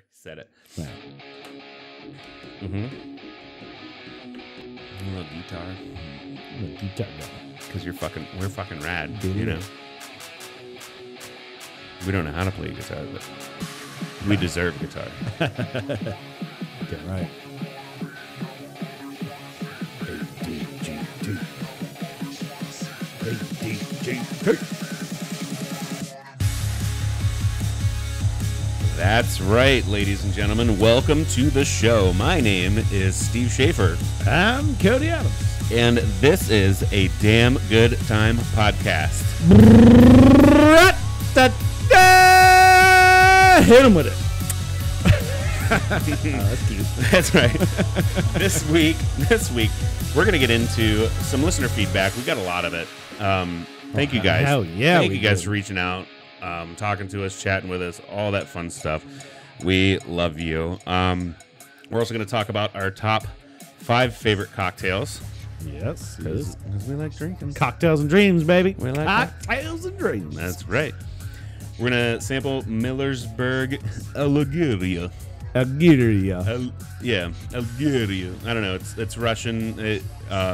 already said it. Yeah. Mm-hmm. A little guitar. I'm a guitar guy. Because we're fucking rad, Dude. you know. We don't know how to play guitar, but we deserve guitar. Get right. That's right, ladies and gentlemen. Welcome to the show. My name is Steve Schaefer. I'm Cody Adams. And this is a Damn Good Time podcast. Hit him with it. That's cute. That's right. This week, we're going to get into some listener feedback. We got a lot of it. Thank you guys. Hell yeah. Thank you guys for reaching out, talking to us, chatting with us, all that fun stuff. We love you. We're also going to talk about our top 5 favorite cocktails. Yes. Because we like drinking. Cocktails and dreams, baby. We like cocktails and dreams. That's right. We're going to sample Millersburg Alegria. Alegria. Alegria. I don't know. It's Russian.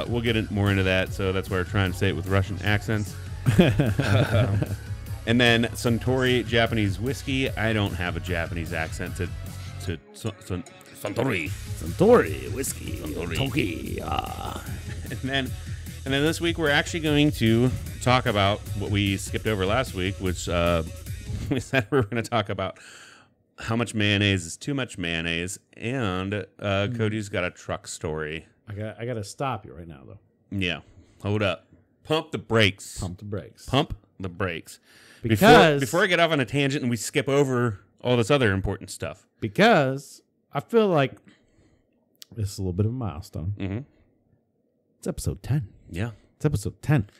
We'll get more into that, so that's why we're trying to say it with Russian accents. And then Suntory Japanese whiskey. I don't have a Japanese accent to Suntory. Suntory whiskey. Suntory. And then this week we're actually going to talk about what we skipped over last week, which we said we were going to talk about how much mayonnaise is too much mayonnaise, and Cody's got a truck story. I got to stop you right now, though. Yeah, hold up. Pump the brakes. Pump the brakes. Pump the brakes. Because before I get off on a tangent and we skip over all this other important stuff. Because I feel like this is a little bit of a milestone. Mm-hmm. It's episode 10. Yeah. It's episode 10.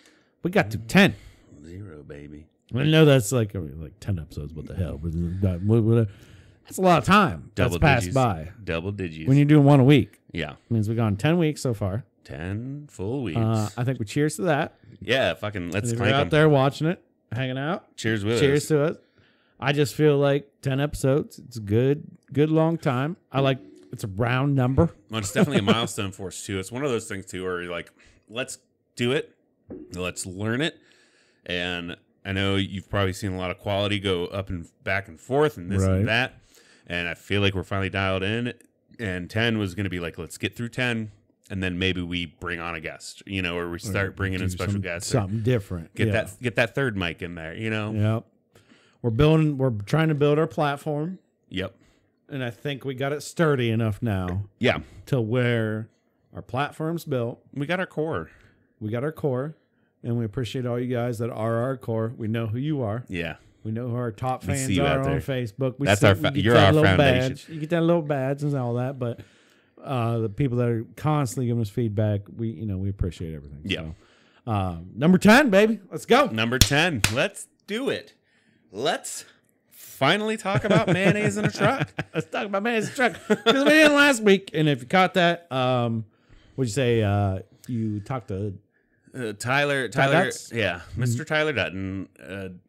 We got to 10. 0, baby. I know that's like 10 episodes. What the hell? That's a lot of time that's passed by. Double digits. When you're doing one a week. Yeah. It means we've gone 10 weeks so far. 10 full weeks. I think we cheers to that. Yeah, fucking let's if clank you're out 'em. there watching it, hanging out. Cheers with us. Cheers to it. I just feel like 10 episodes. It's a good long time. It's a round number. Well, it's definitely a milestone for us, too. It's one of those things, too, where you're like, let's do it. Let's learn it. And I know you've probably seen a lot of quality go up and back and forth and this and that. And I feel like we're finally dialed in. And 10 was going to be like, let's get through 10. And then maybe we bring on a guest, or we start bringing in special guests. Something different. Get that third mic in there, Yep. We're trying to build our platform. Yep. And I think we got it sturdy enough now. Yeah. To where our platform's built. We got our core. And we appreciate all you guys that are our core. We know who you are. Yeah. We know who our top We fans see you are out on there. Facebook. You're our foundation. Badge. You get that little badge and all that, but the people that are constantly giving us feedback, we appreciate everything. Yeah. So, number 10, baby. Let's go. Number 10. Let's do it. Let's finally talk about mayonnaise in a truck. Let's talk about mayonnaise in a truck. Because we didn't last week. And if you caught that, what'd you say? You talked to Tyler, Dutz? yeah, Mr. Tyler Dutton,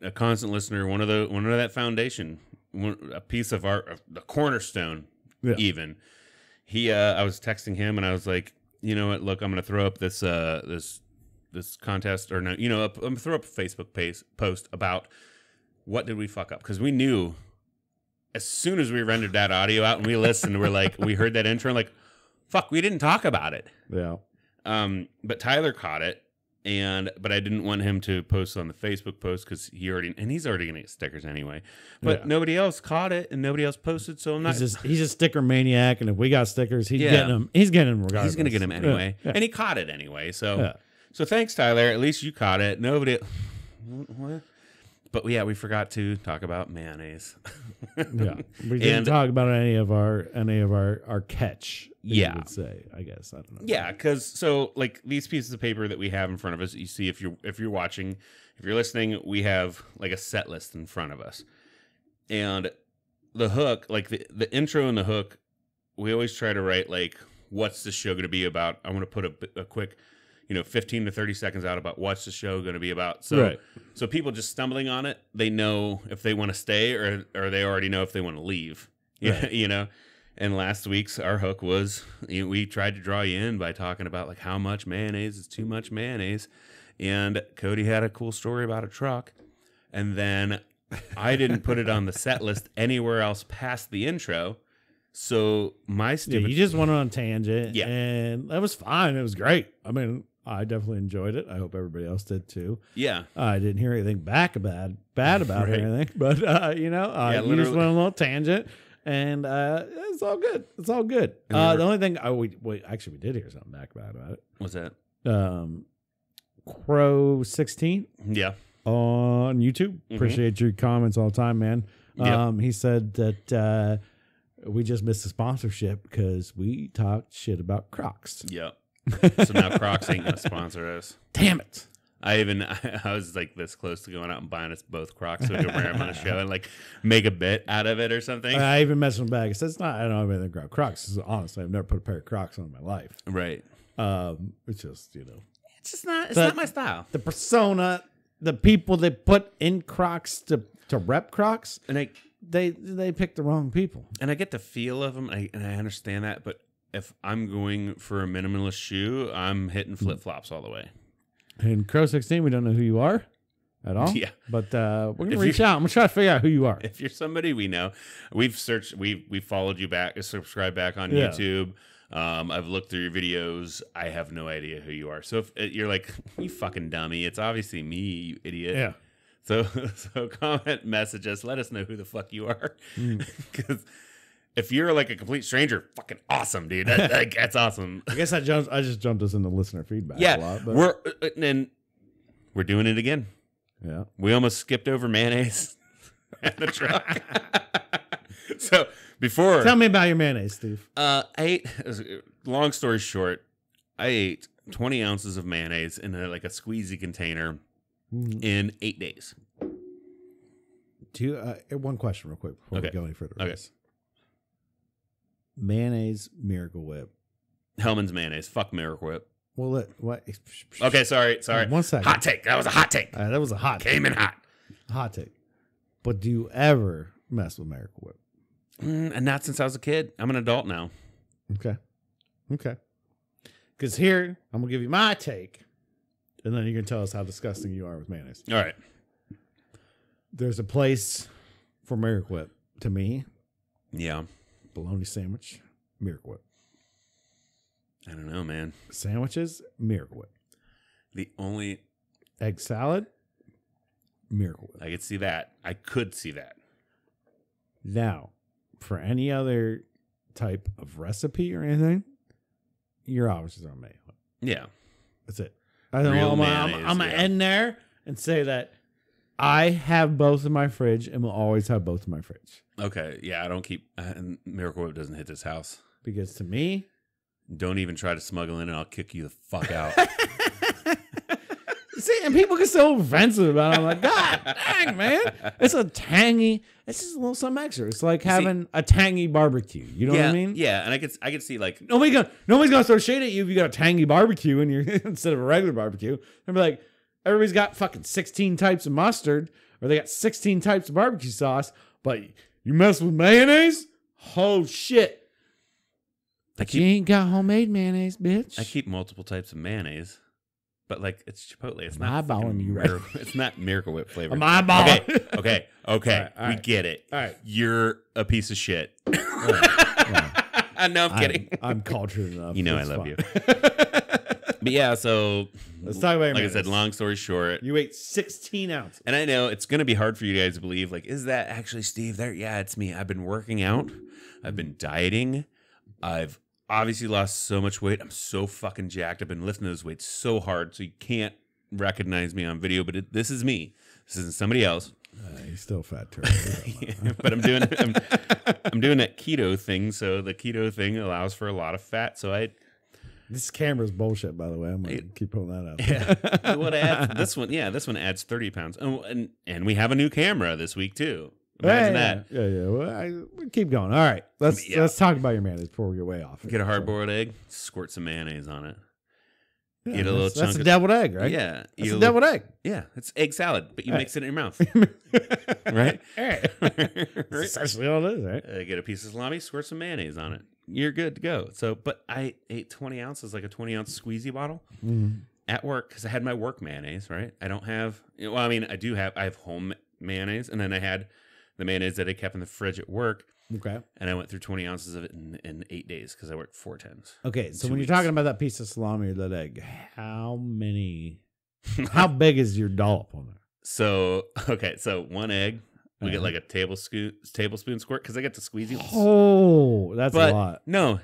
a constant listener, one of that foundation, a piece of the cornerstone, even. He, I was texting him and I was like, you know what? Look, I'm going to throw up this contest, or no, I'm going to throw up a Facebook post about what did we fuck up, because we knew as soon as we rendered that audio out and we listened, we're like, we heard that intro, and like, fuck, we didn't talk about it. Yeah. But Tyler caught it. But I didn't want him to post on the Facebook post because he's already going to get stickers anyway. But nobody else caught it and nobody else posted, so I'm not. He's a sticker maniac, and if we got stickers, he's getting them. He's getting them regardless. He's going to get them anyway, and he caught it anyway. So thanks, Tyler. At least you caught it. Nobody. What? But we forgot to talk about mayonnaise. We didn't talk about any of our catch. You would say, I guess, I don't know. Yeah, because like these pieces of paper that we have in front of us, you see if you're watching, if you're listening, we have like a set list in front of us, and the hook, like the intro and the hook, we always try to write like, what's the show going to be about? I want to put a quick 15 to 30 seconds out about what's the show going to be about. So people just stumbling on it, they know if they want to stay or they already know if they want to leave. Yeah, Right. you know. And last week's our hook was we tried to draw you in by talking about like how much mayonnaise is too much mayonnaise, and Cody had a cool story about a truck, and then I didn't put it on the set list anywhere else past the intro, so my stupid you just went on a tangent, Yeah. and that was fine. It was great. I mean, I definitely enjoyed it. I hope everybody else did too. yeah. I didn't hear anything bad about it or Right. anything, but you just literally. went on a little tangent, and it's all good. It's all good. And The only thing we did hear something back about it. What's that? Crow 16 Yeah. on YouTube. Appreciate your comments all the time, man. Yep. He said that we just missed the sponsorship because we talked shit about Crocs. Yeah. So now Crocs ain't gonna sponsor us. Damn it. I was like this close to going out and buying us both Crocs so we could wear them on the show and like make a bit out of it or something. I even messed with bag. It says I don't have anything about Crocs. Honestly, I've never put a pair of Crocs on in my life. Right. It's just, It's just not. It's But- not my style. the persona, the people that put in Crocs to rep Crocs, And they pick the wrong people. I get the feel of them, and I understand that. But if I'm going for a minimalist shoe, I'm hitting flip flops all the way. And Crow 16, we don't know who you are at all. Yeah. But we're going to If reach you- out. I'm going to try to figure out who you are. If you're somebody we know, we've searched, we followed you back, subscribed back on Yeah. YouTube. I've looked through your videos. I have no idea who you are. So if you're like, you fucking dummy, it's obviously me, you idiot. Yeah. So comment, message us, let us know who the fuck you are. Because if you're like a complete stranger, fucking awesome, dude. That's awesome. I guess I just jumped us into listener feedback a lot. But we're doing it again. yeah. We almost skipped over mayonnaise at the truck. So before, Tell me about your mayonnaise, Steve. I ate. Long story short, I ate 20 ounces of mayonnaise in a squeezy container in 8 days. One question real quick before we Okay. go any further. Okay. Mayonnaise Miracle Whip. Hellman's mayonnaise. Fuck Miracle Whip. Well, what? Okay, sorry. 1 second. Hot take. That was a hot take. That was a Came in hot. take. But do you ever mess with Miracle Whip? And not since I was a kid. I'm an adult now. Okay. Because here, I'm going to give you my take, and then you can tell us how disgusting you are with mayonnaise. All right. There's a place for Miracle Whip. To me, Yeah. bologna sandwich, Miracle Whip. I don't know, man. Sandwiches, Miracle Whip. The only Egg salad, Miracle Whip. I could see that. I could see that. Now, for any other type of recipe or anything, your options are Miracle Whip. Yeah. That's it. I don't know. I'm going to end there and say that I have both in my fridge and will always have both in my fridge. Okay. Yeah, I don't keep Miracle Whip doesn't hit this house. Because to me, Don't even try to smuggle in and I'll kick you the fuck out. see, and people get so offensive about it. I'm like, God dang, man. It's just a little something extra. It's like having a tangy barbecue. You know what I mean? Yeah, and I could see like Nobody's gonna throw shade at you if you got a tangy barbecue and you're instead of a regular barbecue. They'll be like, everybody's got fucking 16 types of mustard, or they got 16 types of barbecue sauce, but you mess with mayonnaise? Oh shit. You ain't got homemade mayonnaise, bitch. I keep multiple types of mayonnaise. But like it's Chipotle. It's I'm not eyeballing you, right? It's not Miracle Whip flavor. I'm eyeballing. Okay. All right, We get it. All right. You're a piece of shit. Well, No, I'm kidding. I'm cultured enough. You know I It's love fine. you. But yeah, so Let's talk about your like I said, mayonnaise. long story short. You ate 16 ounces. And I know it's going to be hard for you guys to believe. Like, is that actually Steve there? Yeah, it's me. I've been working out. I've been dieting. I've obviously lost so much weight. I'm so fucking jacked. I've been lifting those weights so hard, so you can't recognize me on video. But this is me. This isn't somebody else. He's still fat turtle. But I'm doing that keto thing. So the keto thing allows for a lot of fat. So This camera's bullshit, by the way. I'm gonna keep pulling that up. yeah. What adds this one? Yeah, this one adds 30 pounds. Oh, and we have a new camera this week too. Imagine that. Yeah. Well, we keep going. All right, let's talk about your mayonnaise before we get way off. Get a hard-boiled egg, squirt some mayonnaise on it. Eat a little chunk. That's a deviled egg, right? Yeah. That's a deviled egg. Yeah. It's egg salad, but you mix it in your mouth. Right? Right. That's essentially all it is, right? Get a piece of salami, squirt some mayonnaise on it. You're good to go. So, but I ate 20 ounces, like a 20-ounce squeezy bottle at work because I had my work mayonnaise, right? I don't have, well, I mean, I have home mayonnaise, and then I had the mayonnaise that I kept in the fridge at work. Okay. And I went through 20 ounces of it in 8 days because I worked 4 tens. Okay. So when you're talking about that piece of salami or that egg, how big is your dollop on there? So, okay. So 1 egg, we get like a tablespoon squirt because I get the squeezy. Oh, that's a lot. No,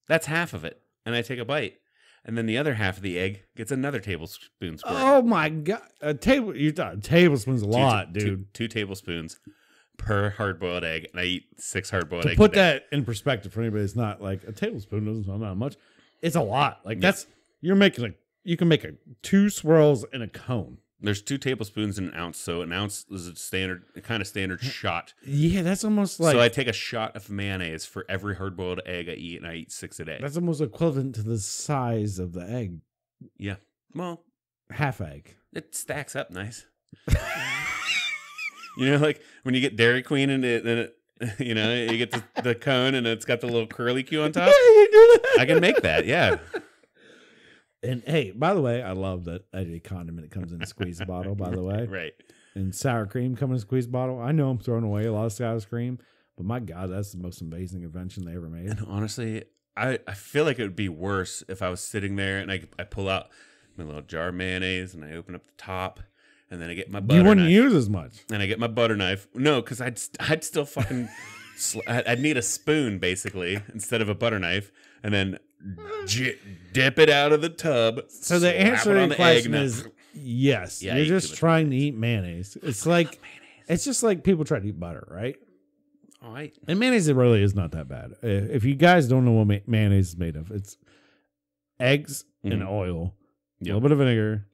that's half of it. And I take a bite. And then the other half of the egg gets another tablespoon squirt. Oh my God. You thought a tablespoon's a lot, dude. 2 tablespoons per hard-boiled egg, and I eat 6 hard-boiled eggs. To put that in perspective for anybody, it's not like a tablespoon doesn't sound that much. It's a lot. Like you can make 2 swirls in a cone. There's 2 tablespoons in an ounce, so an ounce is a standard shot. Yeah, that's almost like. So I take a shot of mayonnaise for every hard-boiled egg I eat, and I eat 6 a day. That's almost equivalent to the size of the egg. Yeah, well, half egg. It stacks up nice. You know, like when you get Dairy Queen and it you know, you get the cone and it's got the little curly Q on top. Yeah, you do that. I can make that, yeah. And hey, by the way, I love that a condiment comes in a squeeze bottle, by the way. Right. And sour cream comes in a squeeze bottle. I know I'm throwing away a lot of sour cream, but my God, that's the most amazing invention they ever made. And honestly, I feel like it would be worse if I was sitting there and I pull out my little jar of mayonnaise and I open up the top. And then I get my butter knife. You wouldn't use as much. And I get my butter knife. No, because I'd still fucking... I'd need a spoon, basically, instead of a butter knife. And then dip it out of the tub. So the answer to the question is yes. Yeah, you're just trying to eat mayonnaise. It's like... It's just like people try to eat butter, right? All right. And mayonnaise, it really is not that bad. If you guys don't know what mayonnaise is made of, it's eggs and oil, a little bit of vinegar.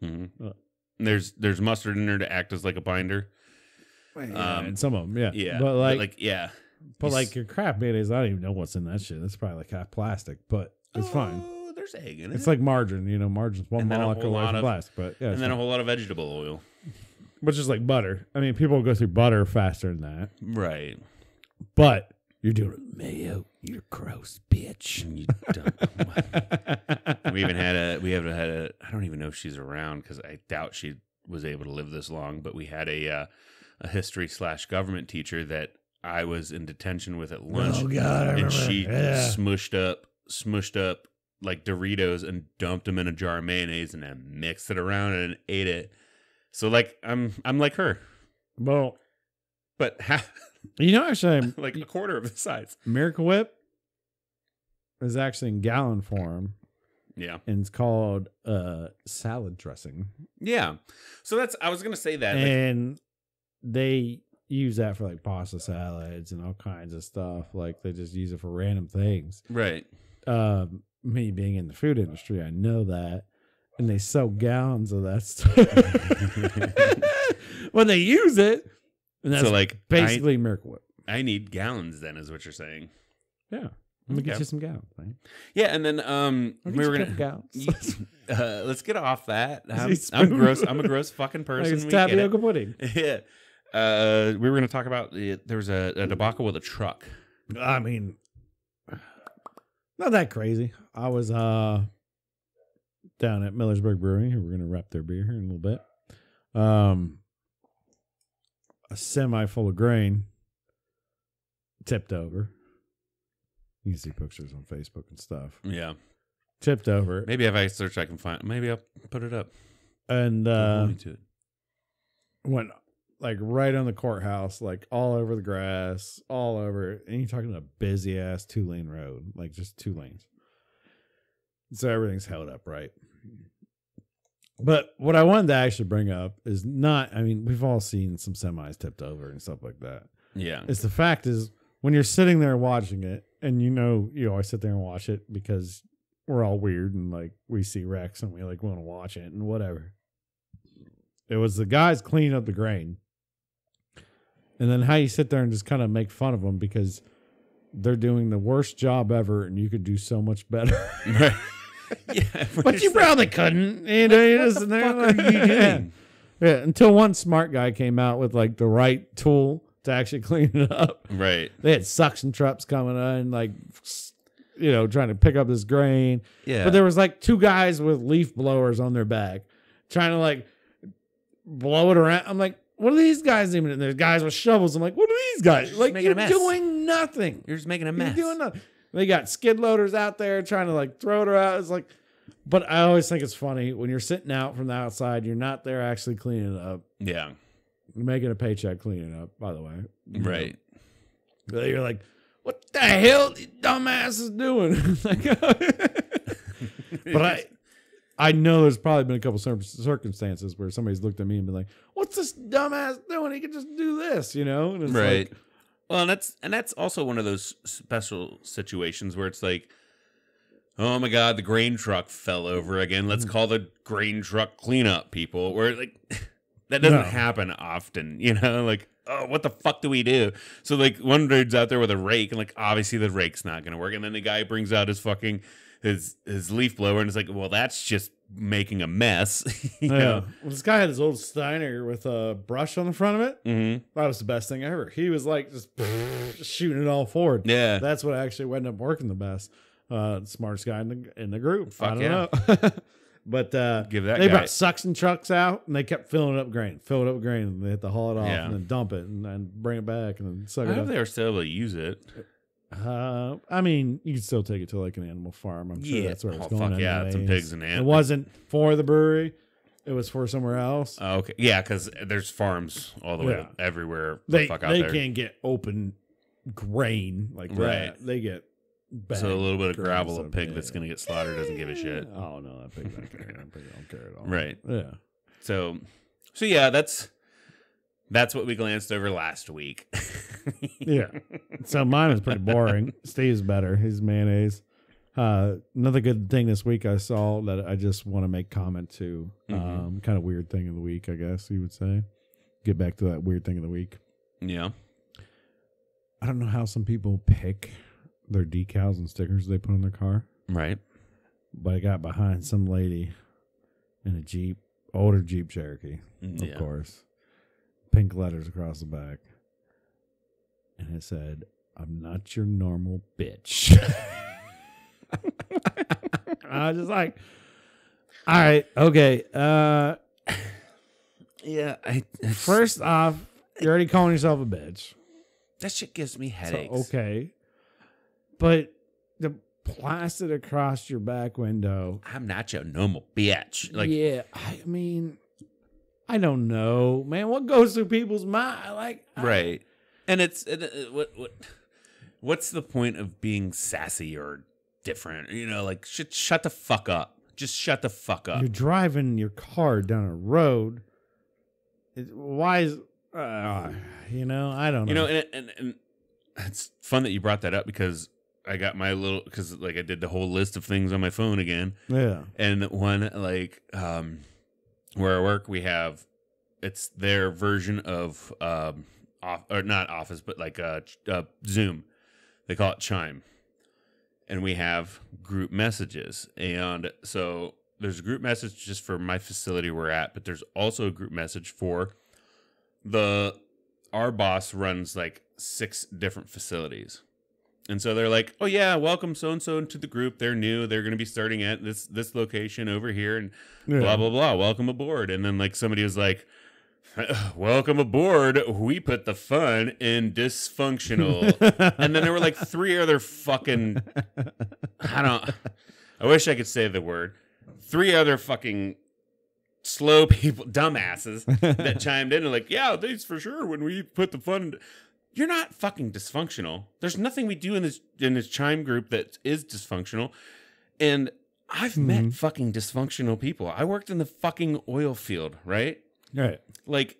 There's mustard in there to act as like a binder. And some of them, yeah. Yeah. But like your Kraft mayonnaise, I don't even know what's in that shit. It's probably like half plastic, but it's fine. Oh, there's egg in it. It's like margarine, you know, margarine's one molecule of plastic, but yeah. And then a whole lot of vegetable oil. Which is like butter. I mean, people go through butter faster than that. Right. But you're doing it mayo. You're gross, bitch. You don't. we haven't had a, I don't even know if she's around because I doubt she was able to live this long, but we had a history/government teacher that I was in detention with at lunch. Oh, God, I remember. And she smushed up like Doritos and dumped them in a jar of mayonnaise and then mixed it around and ate it. So like I'm like her. Well, but you know, actually, like a quarter of the size. Miracle Whip is actually in gallon form. Yeah. And it's called salad dressing. Yeah. So I was going to say that. And they use that for like pasta salads and all kinds of stuff. Like they just use it for random things. Right. Me being in the food industry, I know that. And they sell gallons of that stuff. When they use it. And that's basically Miracle Whip. I need gallons then, is what you're saying. Yeah. Let me get you some gallons, man. Yeah, and then we were gonna let's get off that. I'm gross. I'm a gross fucking person. Like it's tapioca pudding. Yeah. We were gonna talk about there was a debacle with a truck. I mean, not that crazy. I was down at Millersburg Brewing. We're gonna wrap their beer here in a little bit. A semi full of grain tipped over. You can see pictures on Facebook and stuff. Yeah. Tipped over. Maybe if I search, I can find. Maybe I'll put it up. And went like right on the courthouse, like all over the grass, all over. And you're talking a busy ass 2-lane road, like just 2 lanes. So everything's held up, right? But what I wanted to actually bring up is not, I mean, we've all seen some semis tipped over and stuff like that. Yeah. It's the fact is when you're sitting there watching it and I sit there and watch it because we're all weird and like we see wrecks and we like want to watch it and whatever. It was the guys cleaning up the grain. And then how you sit there and just kind of make fun of them because they're doing the worst job ever and you could do so much better. Yeah, But you probably couldn't. You know, you're just what in the there fuck like- are you doing? Yeah, until one smart guy came out with like the right tool to actually clean it up. Right. They had suction trucks coming in, like, you know, trying to pick up this grain. Yeah. But there was like 2 guys with leaf blowers on their back trying to like blow it around. I'm like, what are these guys even? And there's guys with shovels. I'm like, what are these guys? Just Like, making a you're mess. doing nothing. You're just making a You're mess. doing nothing. They got skid loaders out there trying to like throw it around. It's like, but I always think it's funny when you're sitting out from the outside, you're not there actually cleaning it up. Yeah. You're making a paycheck cleaning it up, by the way. You know? Right. But you're like, what the hell these dumbasses doing? But I know there's probably been a couple circumstances where somebody's looked at me and been like, what's this dumbass doing? He could just do this, you know? And it's Right. like, Well, and that's also one of those special situations where it's like, oh my God, the grain truck fell over again. Let's call the grain truck cleanup people. Where like that doesn't happen often, you know? Like, oh, what the fuck do we do? So like one dude's out there with a rake, and like obviously the rake's not gonna work. And then the guy brings out his fucking his leaf blower, and it's like, well, that's just making a mess. you know? Well, this guy had his old Steiner with a brush on the front of it. Mm-hmm. That was the best thing ever. He was like just shooting it all forward. Yeah. That's what actually ended up working the best. Smartest guy in the group. Fuck I don't yeah. know. But Give that they guy- brought suction trucks out and they kept filling it up grain, and they had to haul it off Yeah. and then dump it and then bring it back and then suck I it hope up. they were still able to use it. I mean, you can still take it to like an animal farm. I'm sure Yeah. that's where it's Oh, going. fuck yeah, some anyways. pigs and It ants. wasn't for the brewery. It was for somewhere else. Oh, okay. Yeah, because there's farms all the way Yeah. everywhere. The They fuck out there. can't get open grain like Right. that. They get bagged So a little bit of grain gravel, a stuff. pig Yeah. that's going to get slaughtered doesn't give a shit. Oh no, that pig don't care. That pig don't care at all. Right. Yeah. So yeah, that's what we glanced over last week. Yeah. So mine was pretty boring. Steve's better. His mayonnaise. Another good thing this week I saw that I just want to make comment to. Kind of weird thing of the week, I guess you would say. Get back to that weird thing of the week. Yeah. I don't know how some people pick their decals and stickers they put on their car, Right. but I got behind some lady in a Jeep, older Jeep Cherokee, Yeah. of course. Pink letters across the back. And it said, "I'm not your normal bitch." I was just like, all right, okay. Yeah. First off, you're already calling yourself a bitch. That shit gives me So, headaches. okay. But the plastered across your back window. I'm not your normal bitch. Like, yeah, I mean, I don't know, man. What goes through people's mind? Like, right. And what's the point of being sassy or different? You know, like shut the fuck up. Just shut the fuck up. you're driving your car down a road. Why is, you know, I don't know. You know, and it's fun that you brought that up because I got my little, because like I did the whole list of things on my phone again. Yeah. And one, like, where I work, we have, it's their version of, or not Office, but like Zoom. They call it Chime. And we have group messages. And so there's a group message just for my facility we're at, but there's also a group message for our boss runs like 6 different facilities. And so they're like, oh yeah, welcome so-and-so into the group. They're new. They're going to be starting at this location over here and blah, blah, blah. Welcome aboard. And then like somebody was like, welcome aboard. We put the fun in dysfunctional. And then there were like 3 other fucking, I wish I could say the word. 3 other fucking slow people, dumbasses that chimed in and like, yeah, these for sure when we put the fun. You're not fucking dysfunctional. There's nothing we do in this Chime group that is dysfunctional. And I've met fucking dysfunctional people. I worked in the fucking oil field, right? Right. Like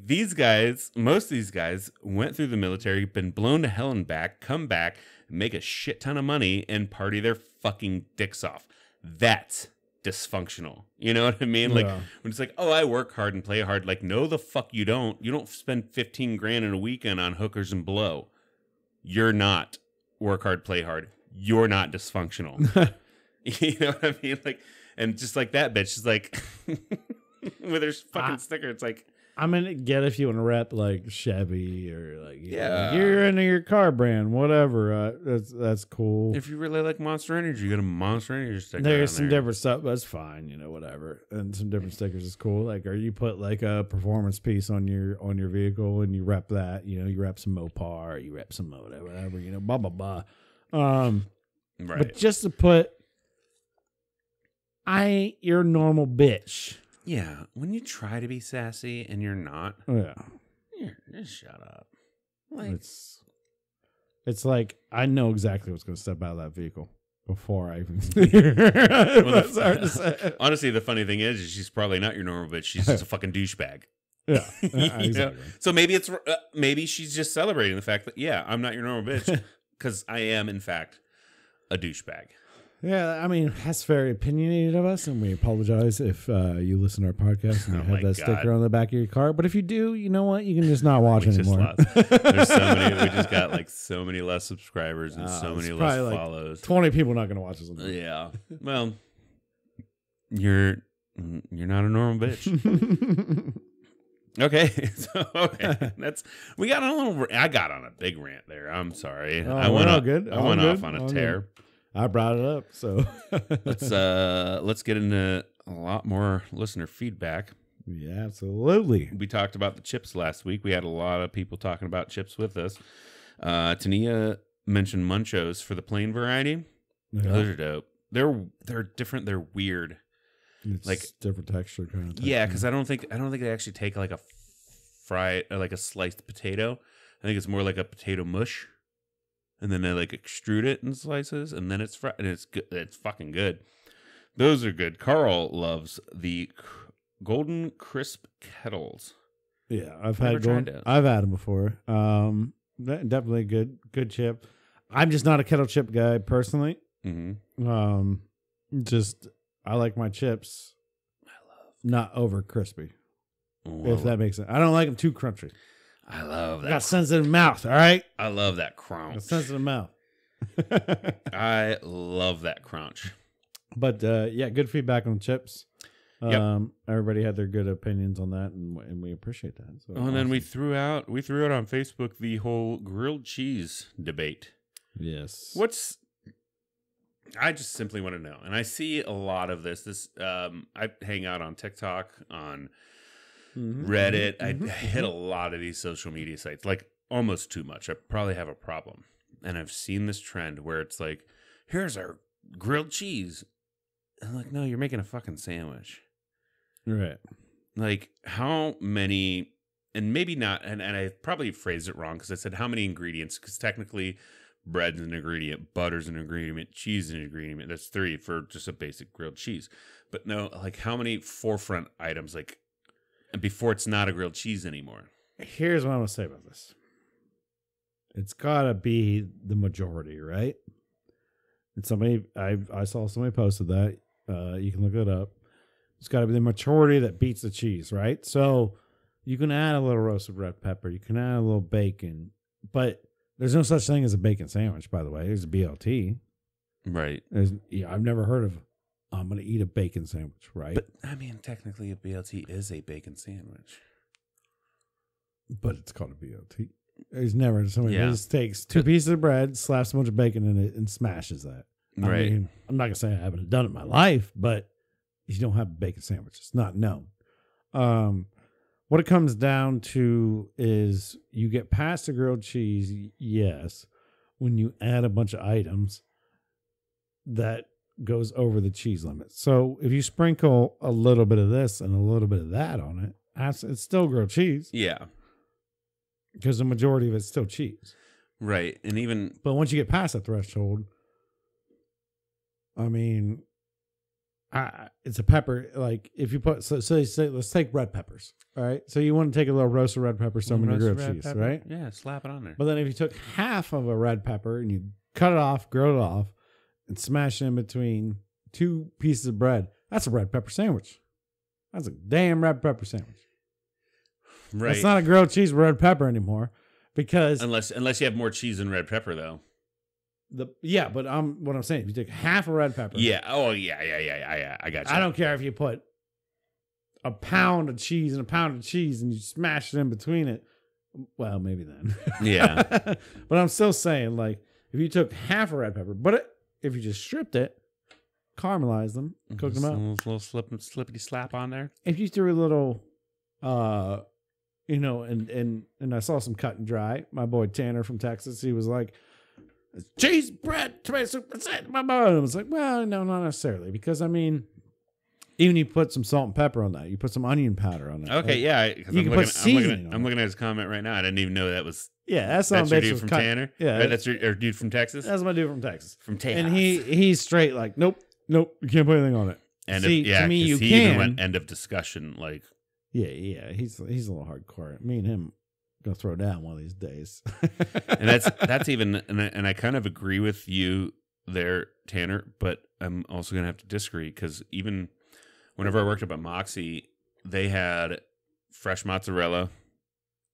these guys, most of these guys went through the military, been blown to hell and back, come back, make a shit ton of money, and party their fucking dicks off. That's dysfunctional. You know what I mean? Like when it's like, oh, I work hard and play hard. Like, no, the fuck you don't. You don't spend 15 grand in a weekend on hookers and blow. You're not work hard, play hard. You're not dysfunctional. You know what I mean? Like, and just like that bitch is like, with her fucking sticker, it's like, I'm gonna get if you want to rep like Chevy or like you're into your car brand, whatever. That's cool. If you really like Monster Energy, you get a Monster Energy sticker. There's some different stuff. That's fine, whatever. And some different stickers is cool. Like, or you put like a performance piece on your vehicle and you rep that. You rep some Mopar, you rep some whatever. Blah blah blah. Right. But just to put, I ain't your normal bitch. Yeah, when you try to be sassy and you're not, just shut up. Like, it's like I know exactly what's going to step out of that vehicle before I even see her. That's hard to say. Honestly, the funny thing is she's probably not your normal bitch. She's just a fucking douchebag. Yeah, exactly. So maybe she's just celebrating the fact that I'm not your normal bitch because I am in fact a douchebag. Yeah, I mean, that's very opinionated of us, and we apologize if you listen to our podcast and you have that sticker on the back of your car. But if you do, you know what? You can just not watch anymore. There's so many. We just got like so many less subscribers and so many less follows. 20 people not going to watch us anymore. Yeah. Well, you're not a normal bitch. Okay. We got a little. I got on a big rant there. I'm sorry. I went off on a tear. I brought it up, so let's get into a lot more listener feedback. Yeah, absolutely. We talked about the chips last week. We had a lot of people talking about chips with us. Tania mentioned Munchos for the plain variety. Yeah. Those are dope. They're different. They're weird. It's like different texture kind of thing. Yeah, because I don't think they actually take like a fry or like a sliced potato. I think it's more like a potato mush. And then they like extrude it in slices, and then it's fried, and it's good. It's fucking good. Those are good. Carl loves the golden crisp kettles. Yeah, I've had them before. Definitely good chip. I'm just not a kettle chip guy personally. Mm-hmm. I like my chips not over crispy. Whoa. If that makes sense. I don't like them too crunchy. I love that. I got sensitive mouth, all right? I love that crunch. Got sensitive mouth. I love that crunch. But good feedback on chips. Yep. Everybody had their good opinions on that, and we appreciate that. So and then we threw out on Facebook the whole grilled cheese debate. Yes. I just simply want to know, and I see a lot of this. I hang out on TikTok, on Reddit. I hit a lot of these social media sites, like almost too much. I probably have a problem. And I've seen this trend where it's like, here's our grilled cheese. And I'm like, no, you're making a fucking sandwich. Right. Like, how many, and maybe not, and I probably phrased it wrong because I said how many ingredients, because technically bread's an ingredient, butter's an ingredient, cheese is an ingredient. That's 3 for just a basic grilled cheese. But no, like how many forefront items, like, and before it's not a grilled cheese anymore. Here's what I'm going to say about this. It's got to be the majority, right? And somebody, I saw somebody posted that. You can look it up. It's got to be the majority that beats the cheese, right? So you can add a little roasted red pepper. You can add a little bacon. But there's no such thing as a bacon sandwich, by the way. There's a BLT. Right. I've never heard of I'm going to eat a bacon sandwich, right? But, I mean, technically a BLT is a bacon sandwich. But it's called a BLT. There's never somebody that just takes 2 pieces of bread, slaps a bunch of bacon in it, and smashes that. Right. I mean, I'm not going to say I haven't done it in my life, but you don't have a bacon sandwich. It's not known. What it comes down to is you get past the grilled cheese, yes, when you add a bunch of items that goes over the cheese limit. So if you sprinkle a little bit of this and a little bit of that on it, it's still grilled cheese. Yeah. Because the majority of it's still cheese. Right. And even... But once you get past that threshold, I mean, it's a pepper. Like if you put... So let's take red peppers. All right? So you want to take a little roasted red pepper, some in your grilled cheese, pepper. Right? Yeah, slap it on there. But then if you took half of a red pepper and you cut it off, grill it off, and smash it in between 2 pieces of bread, that's a red pepper sandwich. That's a damn red pepper sandwich. Right. It's not a grilled cheese with red pepper anymore, because unless you have more cheese than red pepper, though. But what I'm saying, if you take half a red pepper. Yeah. Oh, yeah. I got you. I don't care if you put a pound of cheese and a pound of cheese and you smash it in between it. Well, maybe then. Yeah. But I'm still saying, like, if you took half a red pepper, but if you just stripped it, caramelized them, cooked them up. A little slippity slap on there. If you threw a little, and I saw some cut and dry. My boy Tanner from Texas, he was like, cheese, bread, tomato soup, that's it. And I was like, well, no, not necessarily. Because, I mean, even you put some salt and pepper on that. You put some onion powder on that. Okay, yeah. You can put seasoning on it. I'm looking at his comment right now. I didn't even know that was... Yeah, that's your dude from Tanner? Yeah. Right, that's your dude from Texas? That's my dude from Texas. From Texas. And he's straight like, nope, you can't put anything on it. And to me, you he can. even went end of discussion. Like, yeah, he's a little hardcore. Me and him gonna throw down one of these days. and that's even, and I kind of agree with you there, Tanner. But I'm also gonna have to disagree because even whenever I worked up at Moxie, they had fresh mozzarella,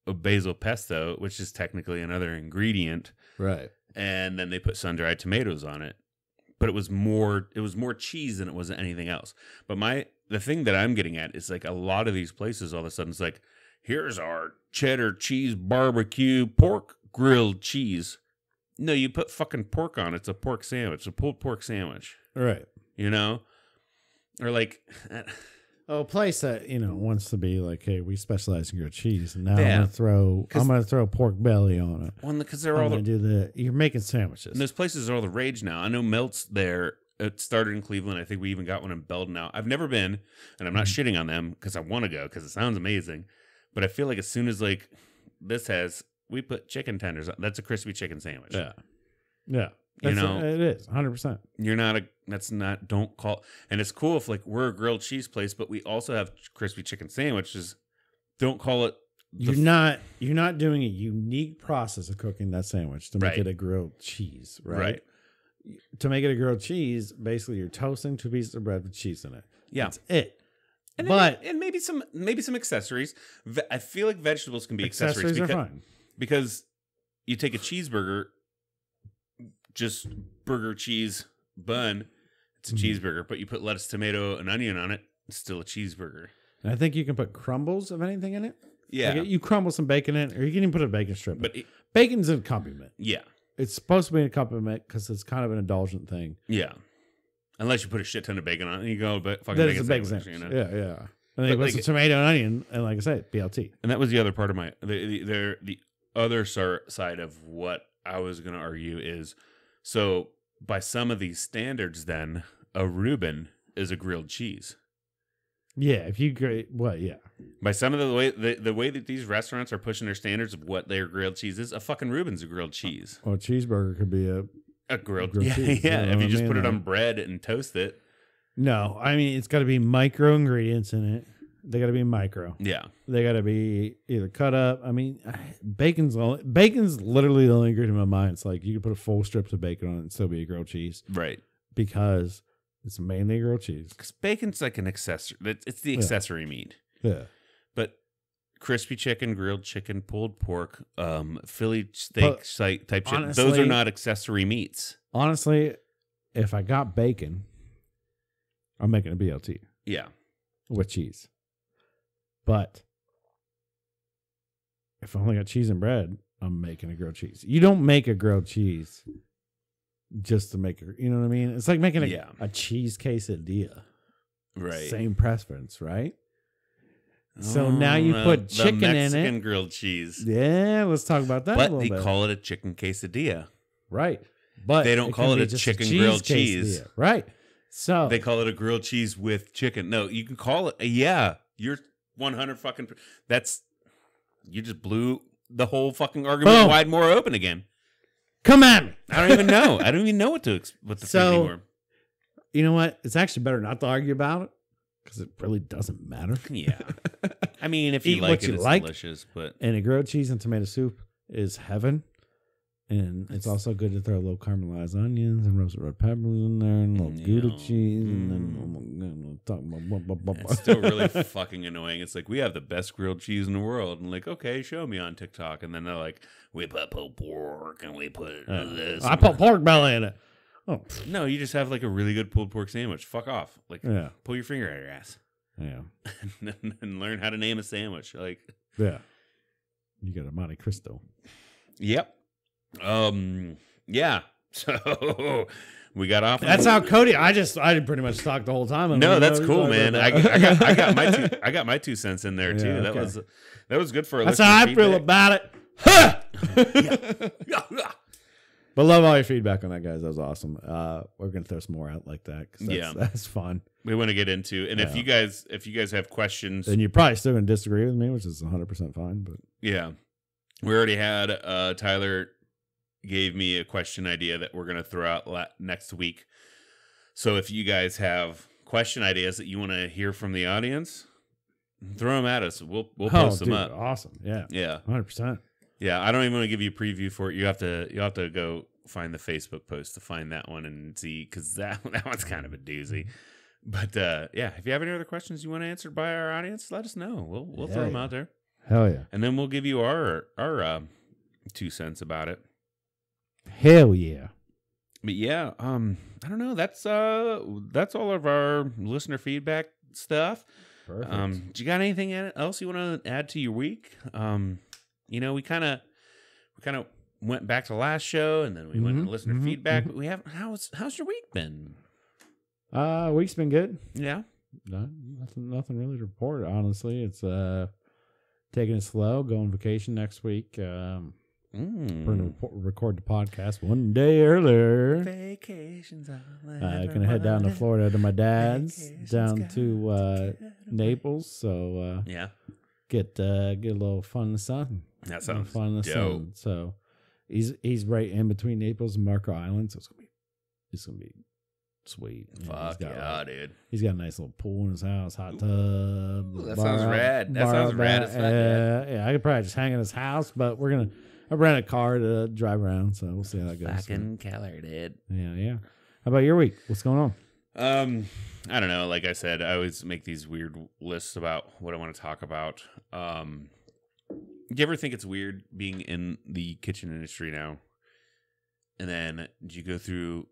a basil pesto, which is technically another ingredient, right? And then they put sun-dried tomatoes on it. But it was more cheese than it was anything else. But the thing that I'm getting at is like a lot of these places all of a sudden it's like, here's our cheddar cheese barbecue pork grilled cheese. No, you put fucking pork on it. It's a pork sandwich, a pulled pork sandwich. Right. You know? Or like a place that, wants to be like, hey, we specialize in grilled cheese, and now I'm gonna throw pork belly on it. Well, because you're making sandwiches. And those places are all the rage now. I know Melt's there. It started in Cleveland. I think we even got one in Belden now. I've never been, and I'm not shitting on them because I want to go because it sounds amazing. But I feel like as soon as like we put chicken tenders on, that's a crispy chicken sandwich. Yeah. It is 100%. Don't call. And it's cool if like we're a grilled cheese place, but we also have crispy chicken sandwiches. Don't call it. You're not doing a unique process of cooking that sandwich to make it a grilled cheese, right? To make it a grilled cheese, basically you're toasting 2 pieces of bread with cheese in it. Yeah. That's it. And maybe some accessories. I feel like vegetables can be accessories are fine. Because you take a cheeseburger, just burger cheese bun, it's a cheeseburger, but you put lettuce, tomato, and onion on it, it's still a cheeseburger. And I think you can put crumbles of anything in it. Yeah. Like you crumble some bacon in it, or you can even put a bacon strip. But bacon's an accompaniment. Yeah. It's supposed to be an accompaniment because it's kind of an indulgent thing. Yeah. Unless you put a shit ton of bacon on it and you go fucking bacon sandwich. You know? Yeah. And then you put some tomato and onion, and like I said, BLT. And that was the other part of the other side of what I was going to argue is, so by some of these standards, then a Reuben is a grilled cheese. Yeah, yeah. By some of the way that these restaurants are pushing their standards of what their grilled cheese is, a fucking Reuben's a grilled cheese. Well, a cheeseburger could be a grilled cheese. Yeah. If you just put it on bread and toast it. No, I mean it's got to be micro ingredients in it. They got to be micro. Yeah, they got to be either cut up. I mean, bacon's literally the only ingredient in my mind. It's like you can put a full strips of bacon on it and still be a grilled cheese, right? Because it's mainly grilled cheese. Because bacon's like an accessory. It's the accessory meat. Yeah. But crispy chicken, grilled chicken, pulled pork, Philly steak type shit. Those are not accessory meats. Honestly, if I got bacon, I'm making a BLT. Yeah. With cheese. But if I only got cheese and bread, I'm making a grilled cheese. You don't make a grilled cheese just to make it, you know what I mean? It's like making a cheese quesadilla. Right. Same preference, right? So now you put chicken in it. Mexican grilled cheese. Yeah, let's talk about that a little bit. But they call it a chicken quesadilla. Right. But they don't call it a chicken grilled cheese. Right. So they call it a grilled cheese with chicken. No, you can call it, you're 100 fucking, you just blew the whole fucking argument wide more open again. Come at me. I don't even know. I don't even know what to say anymore. You know what? It's actually better not to argue about it because it really doesn't matter. Yeah. I mean, if you like it, it's delicious. But and a grilled cheese and tomato soup is heaven. And it's also good to throw a little caramelized onions and roasted red peppers in there and a little Gouda cheese. And then talk about. It's still really fucking annoying. It's like, we have the best grilled cheese in the world. And like, okay, show me on TikTok. And then they're like, we put pulled pork and we put this. I put pork belly in it. Oh, no, you just have like a really good pulled pork sandwich. Fuck off. Like, pull your finger out of your ass. Yeah. and learn how to name a sandwich. Like, yeah. You got a Monte Cristo. Yep. Yeah. So we got off. That's how Cody. I pretty much talked the whole time. No, that's cool, man. I got my 2 cents in there too. Yeah, okay. That was good for. That's how I feel about it. But love all your feedback on that, guys. That was awesome. We're gonna throw some more out like that because that's fun. We want to get into, and if you guys have questions, and you're probably still gonna disagree with me, which is 100% fine. But yeah, we already had Tyler gave me a question idea that we're going to throw out next week. So if you guys have question ideas that you want to hear from the audience, throw them at us. We'll post them up. Awesome. Yeah. 100%. Yeah. I don't even want to give you a preview for it. You'll have to go find the Facebook post to find that one and see, because that one's kind of a doozy. But yeah, if you have any other questions you want answered by our audience, let us know. We'll throw them out there. Hell yeah. And then we'll give you our 2 cents about it. Hell yeah. But yeah, I don't know. That's all of our listener feedback stuff. Perfect. Do you got anything else you want to add to your week? We kind of went back to last show, and then we went to listener feedback. But we have how's your week been? Week's been good. Yeah. No, nothing really to report. Honestly, it's taking it slow. Going vacation next week. We're going to record the podcast one day earlier. Vacations. Going to head down to Florida to my dad's, down to Naples. So get a little fun in the sun. That sounds fun in the sun. So he's right in between Naples and Marco Island. So it's gonna be sweet. Fuck yeah, dude. He's got a nice little pool in his house, hot tub. Ooh, that sounds rad. That sounds rad as fuck. Yeah, I could probably just hang in his house, but I rent a car to drive around, so we'll see how that goes. Fucking killer, dude. Yeah. How about your week? What's going on? I don't know. Like I said, I always make these weird lists about what I want to talk about. Do you ever think it's weird being in the kitchen industry now? And then you go through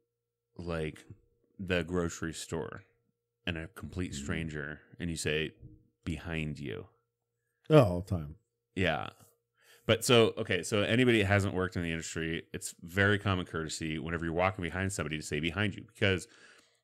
like the grocery store and a complete stranger and you say, behind you. Oh, all the time. Yeah. But so anybody that hasn't worked in the industry, it's very common courtesy whenever you're walking behind somebody to say behind you, because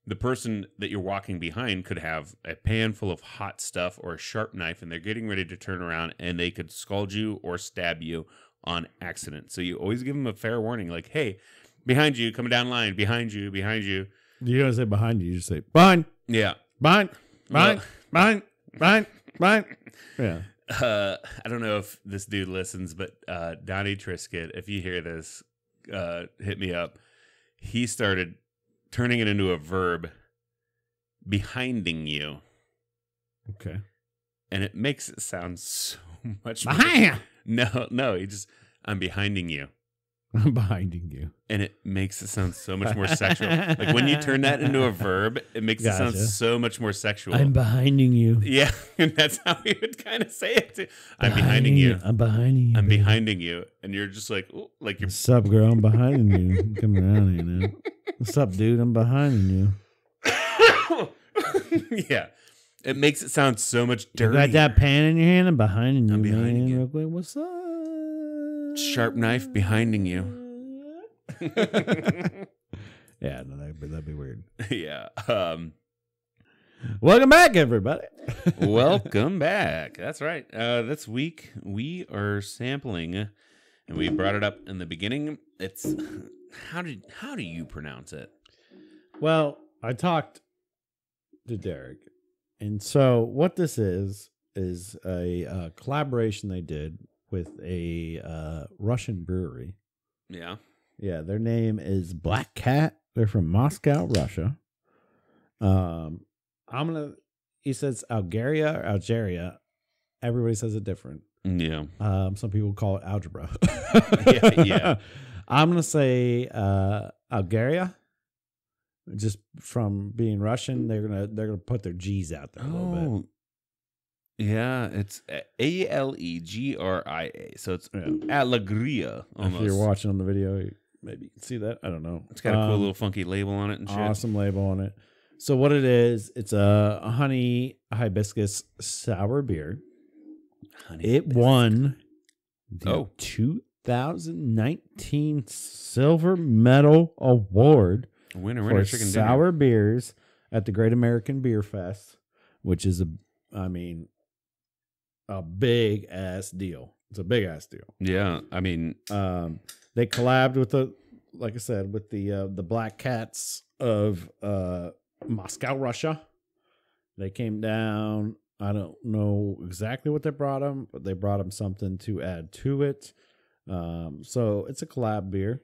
the person that you're walking behind could have a pan full of hot stuff or a sharp knife, and they're getting ready to turn around and they could scald you or stab you on accident. So you always give them a fair warning, like, hey, behind you, coming down line, behind you. You don't say behind you, just say behind. Yeah. Behind. Yeah. I don't know if this dude listens, but Donnie Trisket, if you hear this, hit me up. He started turning it into a verb, behinding you. Okay. And it makes it sound so much behind. No, I'm behinding you. I'm behinding you. And it makes it sound so much more sexual. Like when you turn that into a verb, it makes it sound so much more sexual. I'm behinding you. Yeah, and that's how we would kind of say it too. I'm behinding you. I'm behinding you. I'm behinding you. And you're just like, ooh, like you're. What's up, girl? I'm behinding you. I'm coming around here now. What's up, dude? I'm behinding you. Yeah. It makes it sound so much dirty. You got that pan in your hand? I'm behinding you. I'm behinding you. Real quick. What's up? Sharp knife behinding you. Yeah, no, that'd be weird. Yeah. Welcome back, everybody. Welcome back. That's right. This week we are sampling, and we brought it up in the beginning. It's how do you pronounce it? Well, I talked to Derek, and so what this is a collaboration they did with a Russian brewery. Yeah. Yeah, their name is Black Cat. They're from Moscow, Russia. He says Alegria or Alegria. Everybody says it different. Yeah. Some people call it algebra. Yeah. I'm gonna say Alegria. Just from being Russian, they're gonna put their G's out there a little bit. Yeah, it's Alegria. So it's Alegria. Almost. If you're watching on the video, maybe you can see that. I don't know. It's got a cool little funky label on it and shit. Awesome label on it. So what it is, it's a honey hibiscus sour beer. It won the 2019 Silver Medal Award winner, for sour beers at the Great American Beer Fest, which is a big ass deal. It's a big ass deal. Yeah, I mean, they collabed with the Black Cats of Moscow, Russia. They came down. I don't know exactly what they brought them, but they brought them something to add to it. So it's a collab beer.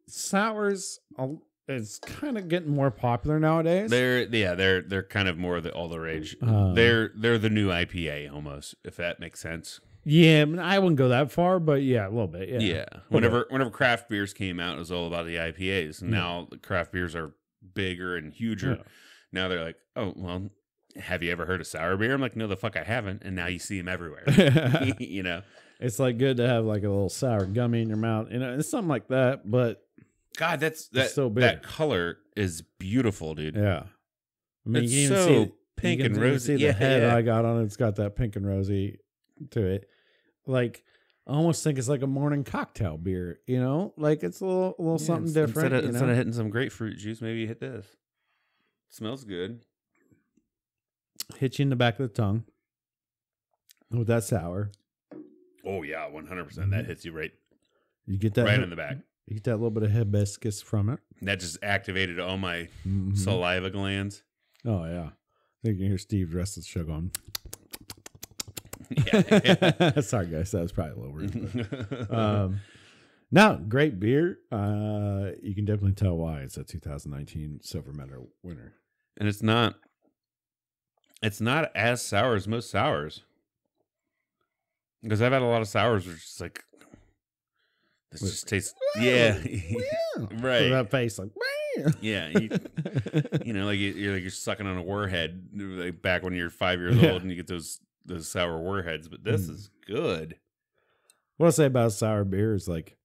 Sours is kind of getting more popular nowadays. They're kind of more all the rage. They're the new IPA almost, if that makes sense. Yeah, I wouldn't go that far, but yeah, a little bit. Yeah. Whenever craft beers came out, it was all about the IPAs. And now the craft beers are bigger and huger. Yeah. Now they're like, oh, well, have you ever heard of sour beer? I'm like, no, the fuck I haven't. And now you see them everywhere. You know, it's like good to have like a little sour gummy in your mouth. You know, it's something like that. But God, that's so big. That color is beautiful, dude. Yeah, I mean, it's you can so even see pink and rosy. See the head I got on it. It's got that pink and rosy to it. Like, I almost think it's like a morning cocktail beer. You know, like it's a little something different. Instead of hitting some grapefruit juice, maybe you hit this. It smells good. Hit you in the back of the tongue with that sour. Oh yeah, 100%. That hits you right. You get that right in the back. You get that little bit of hibiscus from it. That just activated all my saliva glands. Oh yeah, you can hear Steve Restless Show going. Yeah. Sorry guys, that was probably a little rude. No, great beer. You can definitely tell why it's a 2019 Silver Medal winner. And it's not as sour as most sours. Because I've had a lot of sours where it's just like, this just tastes, right. That face like, yeah, you know, like you're sucking on a warhead like back when you're 5 years old and you get those sour warheads. But this is good. What I say about sour beer is like,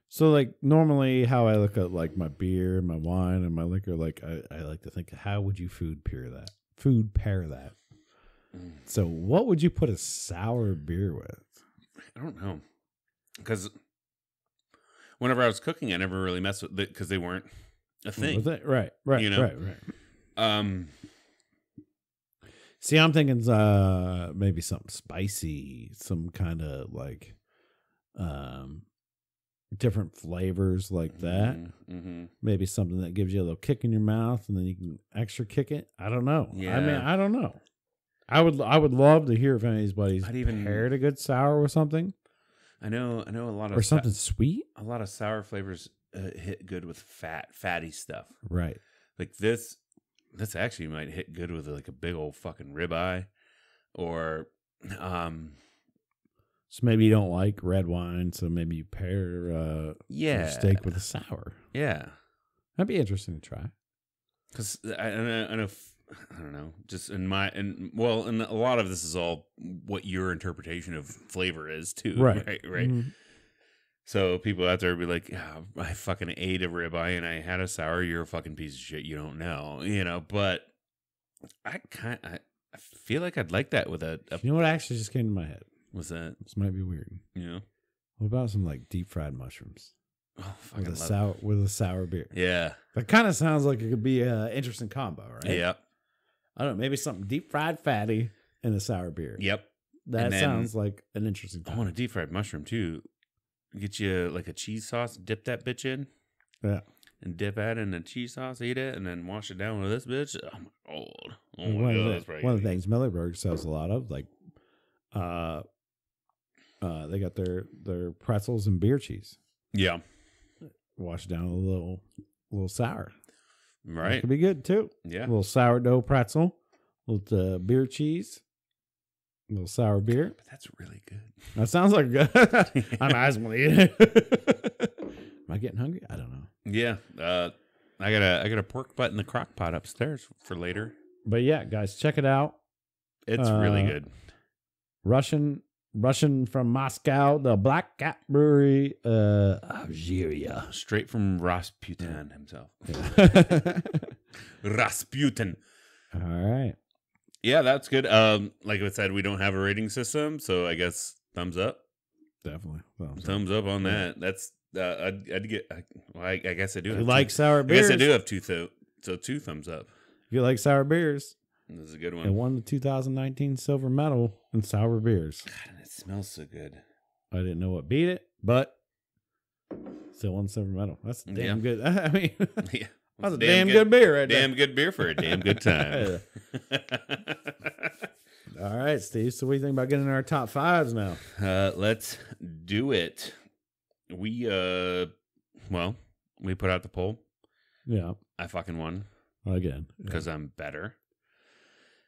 so like normally how I look at like my beer, my wine, and my liquor, like I like to think, how would you food pair that? So what would you put a sour beer with? I don't know. Because whenever I was cooking, I never really messed with it because they weren't a thing. Right. You know? Right. See, I'm thinking maybe something spicy, some kind of like different flavors like that. Mm-hmm. Maybe something that gives you a little kick in your mouth and then you can extra kick it. I don't know. Yeah. I mean, I don't know. I would love to hear if anybody's paired a good sour with something. I know a lot of or something sweet. A lot of sour flavors hit good with fatty stuff. Right. Like this actually might hit good with like a big old fucking ribeye, or so maybe you don't like red wine, so maybe you pair your steak with a sour. Yeah, that'd be interesting to try. Because I know. I don't know. Just and a lot of this is all what your interpretation of flavor is too. Right. Mm-hmm. So people out there would be like, I fucking ate a ribeye and I had a sour. You're a fucking piece of shit. You don't know, you know. But I feel like I'd like that with a. You know what actually just came to my head? What's that? This might be weird. Yeah. What about some like deep fried mushrooms? Oh, fucking with a sour beer. Yeah. That kind of sounds like it could be an interesting combo, right? Yeah. I don't know, maybe something deep fried fatty in a sour beer. Yep. That sounds like an interesting combo. I want a deep fried mushroom too. Get you like a cheese sauce, dip that bitch in. Yeah. And dip that in the cheese sauce, eat it, and then wash it down with this bitch. Oh my god. Oh my god. One of the things Millersburg sells a lot of, like they got their pretzels and beer cheese. Yeah. Wash it down a little sour. Right. It could be good too. Yeah. A little sourdough pretzel with beer cheese. A little sour beer. But that's really good. That sounds like good. I might as well eat it. Am I getting hungry? I don't know. Yeah. I got a pork butt in the crock pot upstairs for later. But yeah, guys, check it out. It's really good. Russian from Moscow, the Black Cat Brewery, Alegria. Straight from Rasputin himself. Yeah. Rasputin. All right. Yeah, that's good. Like I said, we don't have a rating system, so I guess thumbs up. Definitely. Thumbs up on that. That's I'd get. Well, I guess I do. You like sour beers? I guess I do have two. So 2 thumbs up. If you like sour beers, this is a good one. it won the 2019 silver medal in sour beers. God, and it smells so good. I didn't know what beat it, but still won silver medal. That's damn good. I mean, yeah. That's a damn good beer right Damn good beer for a damn good time. All right, Steve. So what do you think about getting our top 5s now? Let's do it. We put out the poll. Yeah. I fucking won. Again. Because I'm better.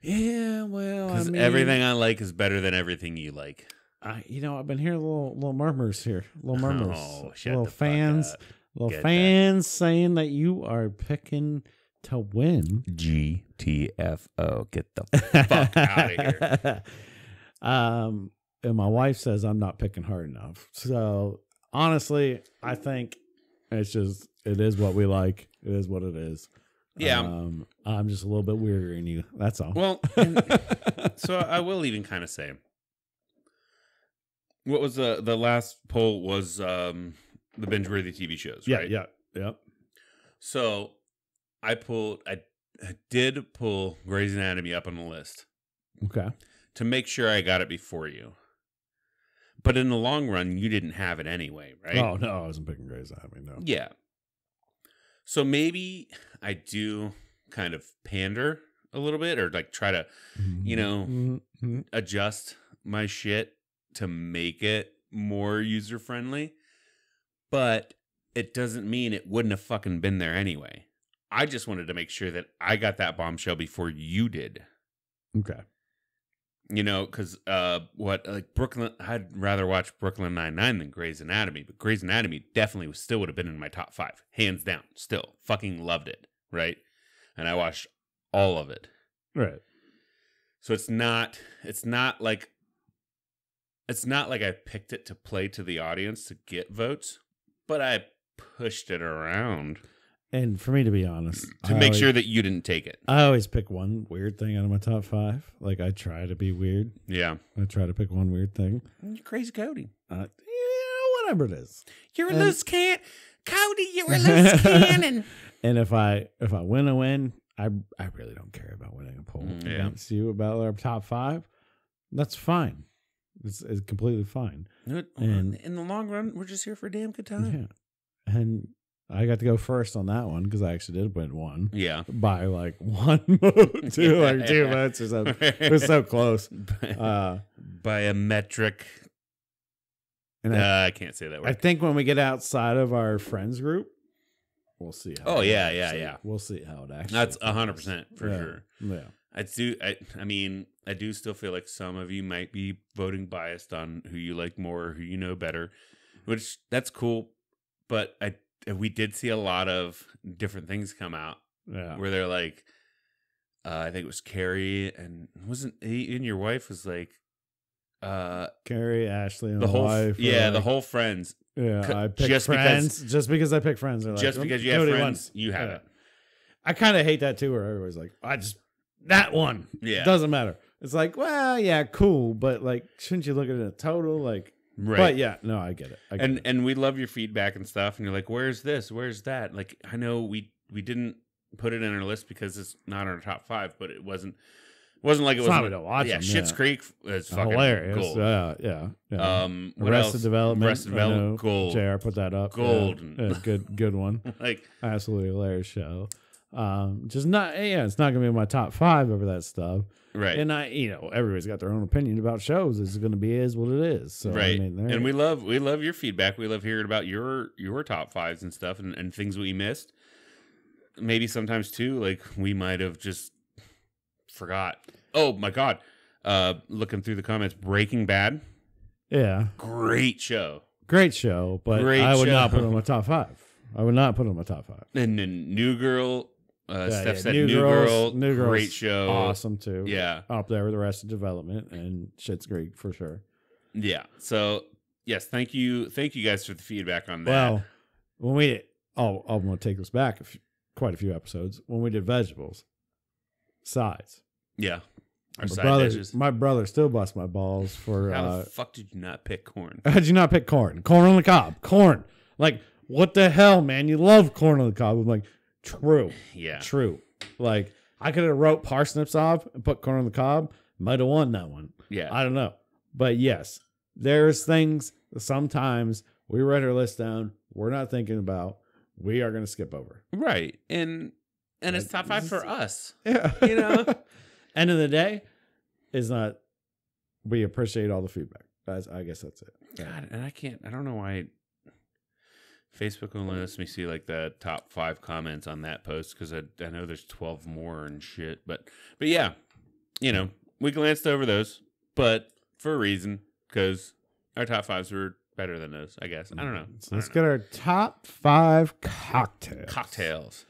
Yeah, well, because everything I like is better than everything you like. I've been hearing little murmurs here. Little murmurs. Oh, shut little the fans. fuck up. Little fans saying that you are picking to win. GTFO. Get the fuck out of here. And my wife says I'm not picking hard enough. So honestly, I think it is what we like. It is what it is. Yeah. I'm just a little bit weirder than you. That's all. Well, so I will even kind of say, what was the last poll was the binge-worthy TV shows, right? Yeah. So I did pull Grey's Anatomy up on the list. Okay. To make sure I got it before you. But in the long run, you didn't have it anyway, right? Oh, no, I wasn't picking Grey's Anatomy, no. Yeah. So maybe I do kind of pander a little bit or like try to, adjust my shit to make it more user-friendly. But it doesn't mean it wouldn't have fucking been there anyway. I just wanted to make sure that I got that bombshell before you did. Okay. Because Brooklyn, I'd rather watch Brooklyn Nine-Nine than Grey's Anatomy, but Grey's Anatomy definitely still would have been in my top 5, hands down. Still, fucking loved it, right? And I watched all of it, right? So it's not like I picked it to play to the audience to get votes, but I pushed it around. And for me, to be honest, to make sure that you didn't take it. I always pick one weird thing out of my top 5. Like, I try to be weird. Yeah. I try to pick one weird thing. You're crazy Cody. Whatever it is. You're a loose cannon. Cody, you're a loose cannon. And if I win a win, I really don't care about winning a poll against you about our top 5. That's fine. It's completely fine. And in the long run, we're just here for a damn good time. Yeah. And I got to go first on that one because I actually did win one. Yeah. By like 1 vote, 2 votes or something. It was so close. By a metric. And I can't say that word. I think when we get outside of our friends group, we'll see. Yeah. We'll see how it actually. That's 100% for sure. Yeah. I do still feel like some of you might be voting biased on who you like more, or who you know better, which that's cool. But we did see a lot of different things come out where they're like, I think it was Carrie and your wife was like, Carrie, Ashley, and the wife. Yeah, the whole Friends. Yeah, I picked Friends just because I picked Friends. Like, just because you have Friends, you have it. I kind of hate that too, where everybody's like, that one. Yeah, it doesn't matter. It's like, well, yeah, cool, but like, shouldn't you look at it in total? Like, right. But yeah, no, I get it. And we love your feedback and stuff. And you're like, where's this? Where's that? Like, I know we didn't put it in our list because it's not in our top 5, but it wasn't like it was. Not to watch them, Schitt's Creek is fucking hilarious. Gold. Yeah. Arrested Development. Gold. JR put that up. Gold. Yeah, good one. Like, absolutely hilarious show. Just not. Yeah, it's not gonna be in my top 5 over that stuff. Right. And everybody's got their own opinion about shows. It's going to be what it is. So, right. And we love your feedback. We love hearing about your top 5s and stuff and things we missed. Maybe sometimes too, like we might have just forgot. Oh my God. Looking through the comments, Breaking Bad. Yeah. Great show. Great show, but I would not put it in my top 5. I would not put it in my top 5. And then New Girl. Steph said New Girl. Great show. Awesome, too. Yeah. Up there with the rest of Development, and shit's great for sure. Yeah. So, yes, thank you guys for the feedback on that. Well, when we did, I'm going to take this back quite a few episodes. When we did vegetables, sides. Yeah. Our my side brother, dishes. My brother still busts my balls for... How the fuck did you not pick corn? How did you not pick corn? Corn on the cob. Corn. Like, what the hell, man? You love corn on the cob. I'm like, true. Yeah. True. Like, I could have wrote parsnips off and put corn on the cob. Might have won that one. Yeah. I don't know. But yes, there's things sometimes we write our list down. We're not thinking about. We are going to skip over. Right. And it's top 5 for us. Yeah. You know? End of the day is not, we appreciate all the feedback. I guess that's it. God, and I don't know why Facebook only lets me see like the top 5 comments on that post, because I know there's 12 more and shit. But yeah, you know, we glanced over those, but for a reason, because our top 5s were better than those, I guess. I don't know. So let's get our top 5 cocktails. Cocktails.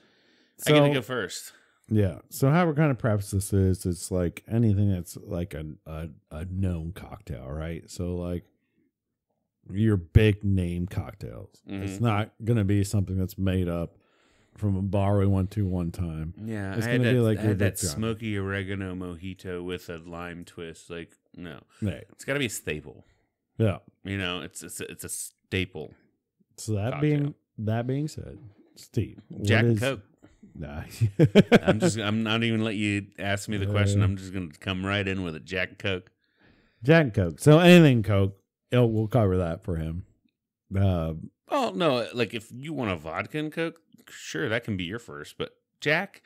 So, I get to go first. Yeah. So how we're kind of preface this is it's like anything that's like a known cocktail, right? So like your big name cocktails. Mm-hmm. It's not gonna be something that's made up from a bar we went to one time. Yeah, it's I had gonna be like I your had that big smoky oregano mojito with a lime twist. Like, no, right. It's got to be a staple. Yeah. You know, it's a staple. So that cocktail. being said, Steve, Jack and Coke. Nah. I'm not even let you ask me the question. I'm just gonna come right in with it. Jack and Coke. Jack and Coke. So anything Coke, we'll cover that for him. Oh no, like if you want a vodka and Coke, sure, that can be your first. But Jack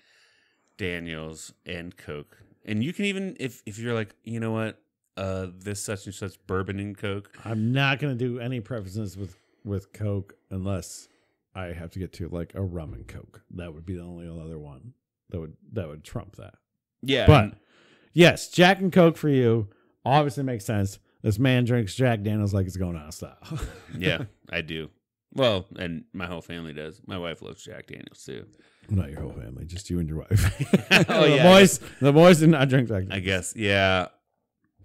Daniels and Coke, and you can even if you're like, you know what, this such and such bourbon and Coke. I'm not gonna do any preferences with Coke unless I have to get to like a rum and Coke. That would be the only other one that would trump that. Yeah, but yes, Jack and Coke for you obviously makes sense. This man drinks Jack Daniels like it's going out of style. Yeah, I do. Well, and my whole family does. My wife loves Jack Daniels too. Not your whole family, just you and your wife. Oh the yeah, the boys do not drink Jack Daniels. I guess, yeah.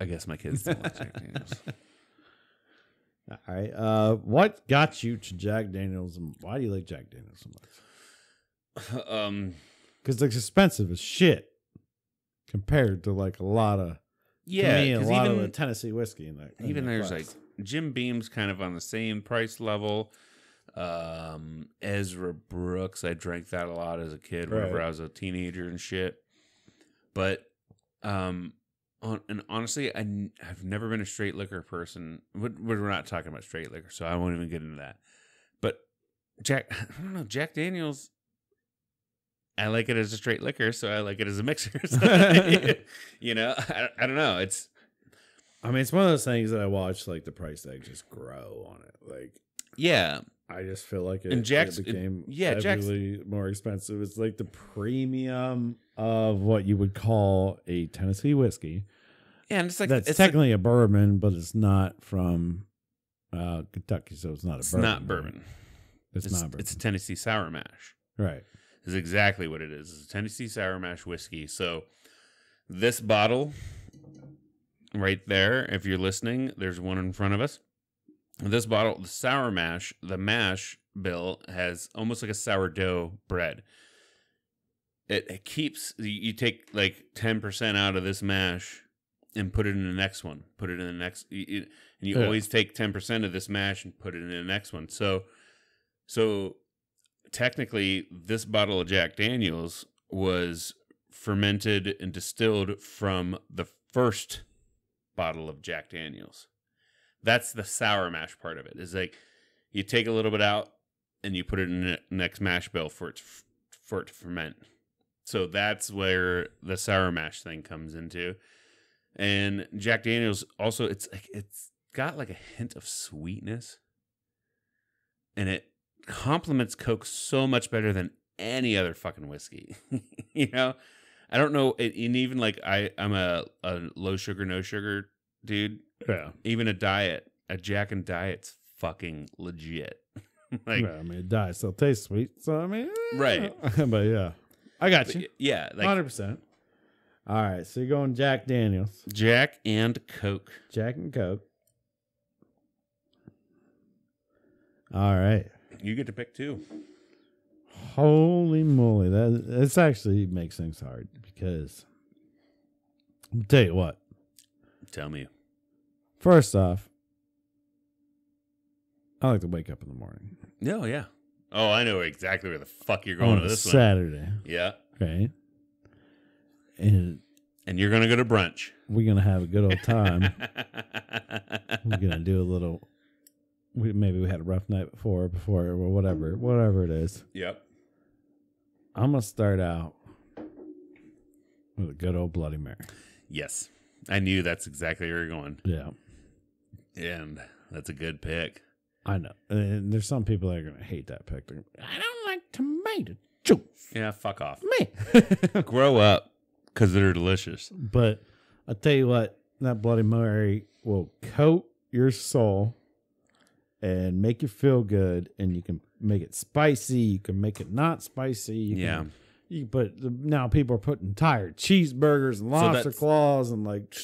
I guess my kids don't like Jack Daniels. All right. What got you to Jack Daniels, and why do you like Jack Daniels so much? Because it's expensive as shit compared to like a lot of a lot of the Tennessee whiskey in that. Even there's class. like Jim Beam's kind of on the same price level. Ezra Brooks, I drank that a lot as a kid whenever I was a teenager and shit. But and honestly, I've never been a straight liquor person. We're not talking about straight liquor, so I won't even get into that. But I don't know, Jack Daniels, I like it as a straight liquor, so I like it as a mixer. So, you know, I don't know. It's one of those things that I watch like the price tag just grow on it. Like, yeah, I just feel like it became heavily more expensive. It's like the premium of what you would call a Tennessee whiskey. Yeah, and it's like that's technically a bourbon, but it's not from Kentucky, so it's not a bourbon. It's not bourbon. It's not bourbon. It's a Tennessee sour mash. Right. Is exactly what it is. It's a Tennessee sour mash whiskey. So this bottle right there, if you're listening, there's one in front of us. This bottle, the sour mash, the mash bill has almost like a sourdough bread. It keeps, you take like 10% out of this mash and put it in the next one. Put it in the next, and you always take 10% of this mash and put it in the next one. So technically, this bottle of Jack Daniels was fermented and distilled from the first bottle of Jack Daniels. That's the sour mash part of it. Is like you take a little bit out and you put it in the next mash bill for it to ferment. So that's where the sour mash thing comes into. And Jack Daniels also, it's got like a hint of sweetness, and it complements Coke so much better than any other fucking whiskey. You know, I don't know. And even like I'm a low sugar, no sugar dude. Yeah. Even a Jack and Diet's fucking legit. Like, yeah, I mean, diet still tastes sweet. So, I mean, right. But yeah, I got you. Yeah. Like 100%. All right. So you're going Jack Daniels. Jack and Coke. Jack and Coke. All right. You get to pick 2. Holy moly. This actually makes things hard because I'll tell you what. Tell me. First off, I like to wake up in the morning. No, yeah. Oh, I know exactly where the fuck you're going on with this Saturday. one. Yeah. Okay. And you're going to go to brunch. We're going to have a good old time. We're going to do a little... Maybe we had a rough night before or whatever it is. Yep. I'm going to start out with a good old Bloody Mary. Yes. I knew that's exactly where you're going. Yeah. And that's a good pick. I know. And there's some people that are going to hate that pick. I don't like tomato juice. Yeah, fuck off. Me. Grow up, because they're delicious. But I'll tell you what, that Bloody Mary will coat your soul and make you feel good, and you can make it spicy. You can make it not spicy. You put now people are putting entire cheeseburgers and lobster claws and like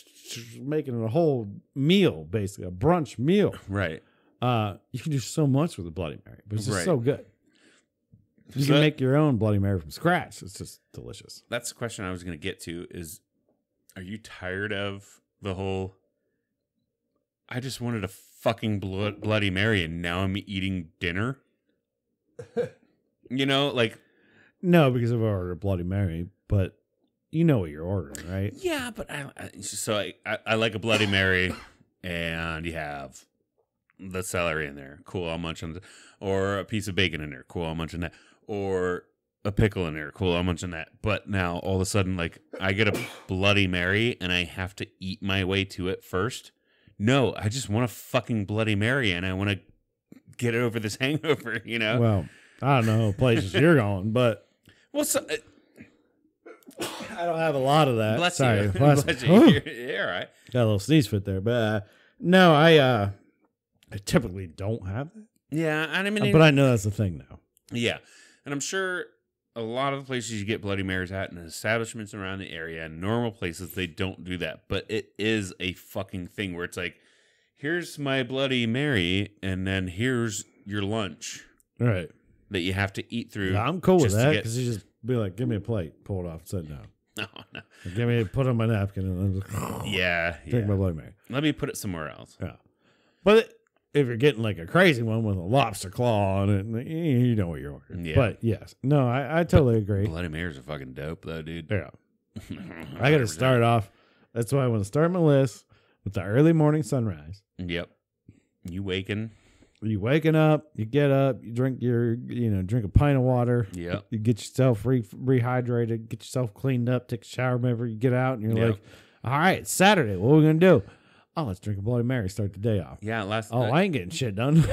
making it a whole meal, basically a brunch meal. Right. You can do so much with a Bloody Mary, but it's just so good. You can make your own Bloody Mary from scratch. It's just delicious. That's the question I was going to get to is, are you tired of the whole, I just wanted a fucking Bloody Mary and now I'm eating dinner? You know, like. No, because I've ordered a Bloody Mary, but you know what you're ordering, right? Yeah, but I like a Bloody Mary and you have the celery in there. Cool, I'll munch on that. Or a piece of bacon in there. Cool, I'll munch on that. Or a pickle in there. Cool, I'll munch on that. But now all of a sudden, like, I get a Bloody Mary and I have to eat my way to it first. No, I just want a fucking Bloody Mary and I want to get over this hangover, you know? Well, I don't know places you're going, but well, I don't have a lot of that. Bless Sorry, you. bless you. Yeah, all right. Got a little sneeze fit there, but no, I typically don't have that. Yeah, and I mean, but I know that's a thing now. Yeah, and I'm sure a lot of the places you get Bloody Marys at in establishments around the area and normal places, they don't do that. But it is a fucking thing where it's like, here's my Bloody Mary, and then here's your lunch. Right. That you have to eat through. Yeah, I'm cool with that because you just be like, give me a plate, pull it off, sit down. No. Put on my napkin, and then just drink my Bloody Mary. Let me put it somewhere else. Yeah. But if you're getting like a crazy one with a lobster claw on it, you know what you're ordering. Yeah. But yes, no, I totally agree. Bloody Marys are fucking dope, though, dude. Yeah. I got to start off. That's why I want to start my list with the early morning sunrise. Yep. You waking up, you get up, you drink drink a pint of water. Yeah. You get yourself rehydrated, get yourself cleaned up, take a shower whenever you get out, and you're like, all right, it's Saturday. What are we going to do? Oh, let's drink a Bloody Mary, start the day off. Yeah. I ain't getting shit done.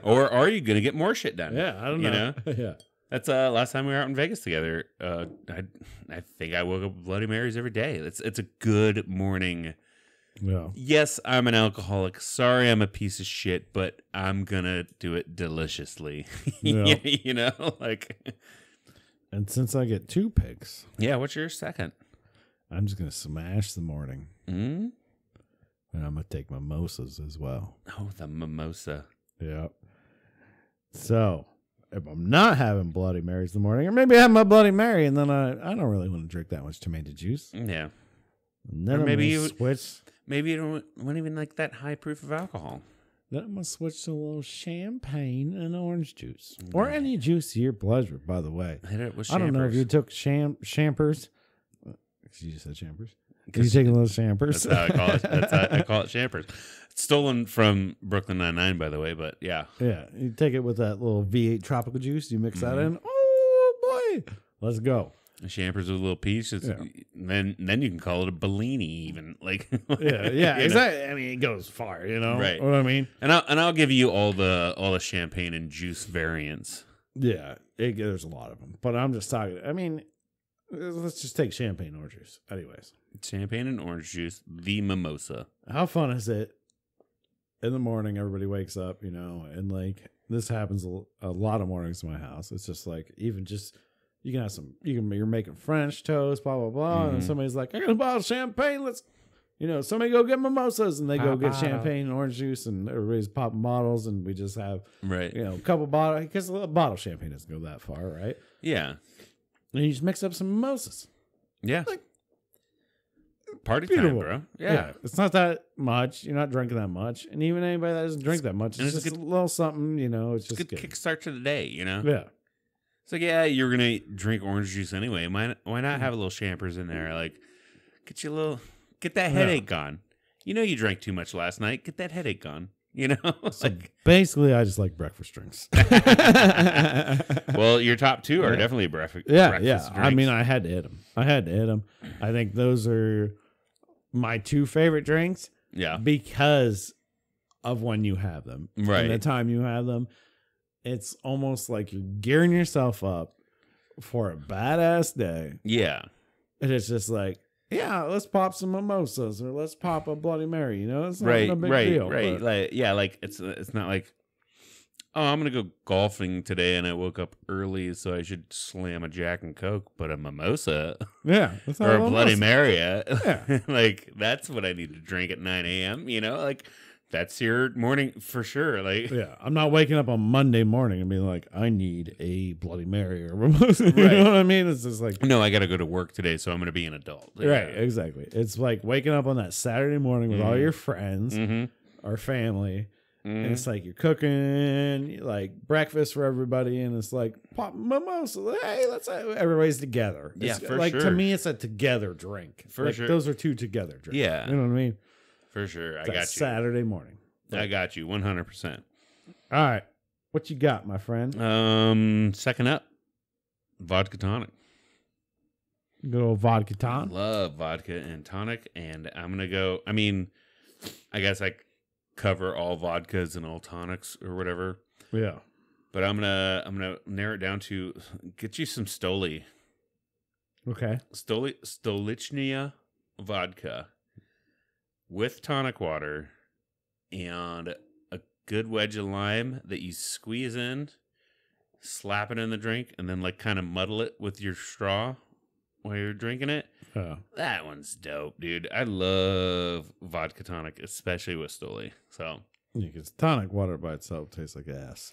Or are you going to get more shit done? Yeah, I don't know. Yeah. That's last time we were out in Vegas together. I think I woke up with Bloody Marys every day. It's a good morning. Yeah. Yes, I'm an alcoholic. Sorry, I'm a piece of shit, but I'm gonna do it deliciously. Yeah. You know, like. And since I get 2 picks, yeah, what's your second? I'm just gonna smash the morning, and I'm gonna take mimosas as well. Oh, the mimosa. Yeah. So if I'm not having Bloody Marys in the morning, or maybe I have my Bloody Mary, and then I don't really want to drink that much tomato juice. Yeah. And then maybe you switch. Maybe you don't want even like that high proof of alcohol. Then I'm going to switch to a little champagne and orange juice. Or any juice to your pleasure, by the way. Hit it with I don't know if you took champers. You just said champers? You take a little champers. That's how I call it. I call it champers. It's stolen from Brooklyn Nine-Nine, by the way, but yeah. Yeah. You take it with that little V8 tropical juice. You mix that in. Oh, boy. Let's go. Champers with a little piece. Then you can call it a Bellini, even like. yeah, exactly. I mean, it goes far, you know. Right. What I mean. And I'll give you all the champagne and juice variants. Yeah, there's a lot of them, but I'm just talking. I mean, let's just take champagne orange juice. Anyways, champagne and orange juice, the mimosa. How fun is it? In the morning, everybody wakes up, and like this happens a lot of mornings in my house. It's just like even just you can have you're making French toast, blah blah blah, and somebody's like, I got a bottle of champagne. Let's, somebody go get mimosas, and they go get champagne and orange juice, and everybody's popping bottles, and we just have a couple bottles because a bottle of champagne doesn't go that far, right? Yeah, and you just mix up some mimosas. Yeah, like party beautiful. time, bro. Yeah, it's not that much. You're not drinking that much, and even anybody that doesn't drink that much, it's just a little something. It's just good kickstart to the day. Yeah. It's like, you're gonna drink orange juice anyway. Why not have a little champers in there? Like, get that headache gone. You drank too much last night. Get that headache gone. So basically, I just like breakfast drinks. Well, your top two are definitely breakfast. Yeah. Drinks. I mean, I had to hit them. I think those are my two favorite drinks. Yeah, because of when you have them, right? And the time you have them. It's almost like you're gearing yourself up for a badass day. Yeah. And it's just like, let's pop some mimosas or let's pop a Bloody Mary. It's not right, a big right, deal. Right. Like it's not like, oh, I'm gonna go golfing today and I woke up early, so I should slam a Jack and Coke, but a mimosa, or a Bloody Mary, like that's what I need to drink at 9 a.m. Like. That's your morning for sure. Like, I'm not waking up on Monday morning and being like, I need a Bloody Mary or mimosa. You right. know what I mean? It's just like, no, I got to go to work today, so I'm going to be an adult. Yeah. Right, exactly. It's like waking up on that Saturday morning with all your friends or family. And it's like you're cooking like breakfast for everybody, and it's like pop mimosa. Hey, everybody's together. It's, for like sure. To me, it's a together drink. For sure, those are two together drinks. Yeah, you know what I mean. For sure. It's I got you. Saturday morning. I got you 100%. All right. What you got, my friend? Second up, vodka tonic. Good old vodka tonic. Love vodka and tonic. And I'm going to go, I guess I cover all vodkas and all tonics or whatever. Yeah. But I'm gonna narrow it down to get you some Stoli. Okay. Stolichnia vodka with tonic water and a good wedge of lime that you squeeze in, slap it in the drink, and then like kind of muddle it with your straw while you're drinking it. Oh. That one's dope, dude. I love vodka tonic, especially with Stoli. So because tonic water by itself tastes like ass.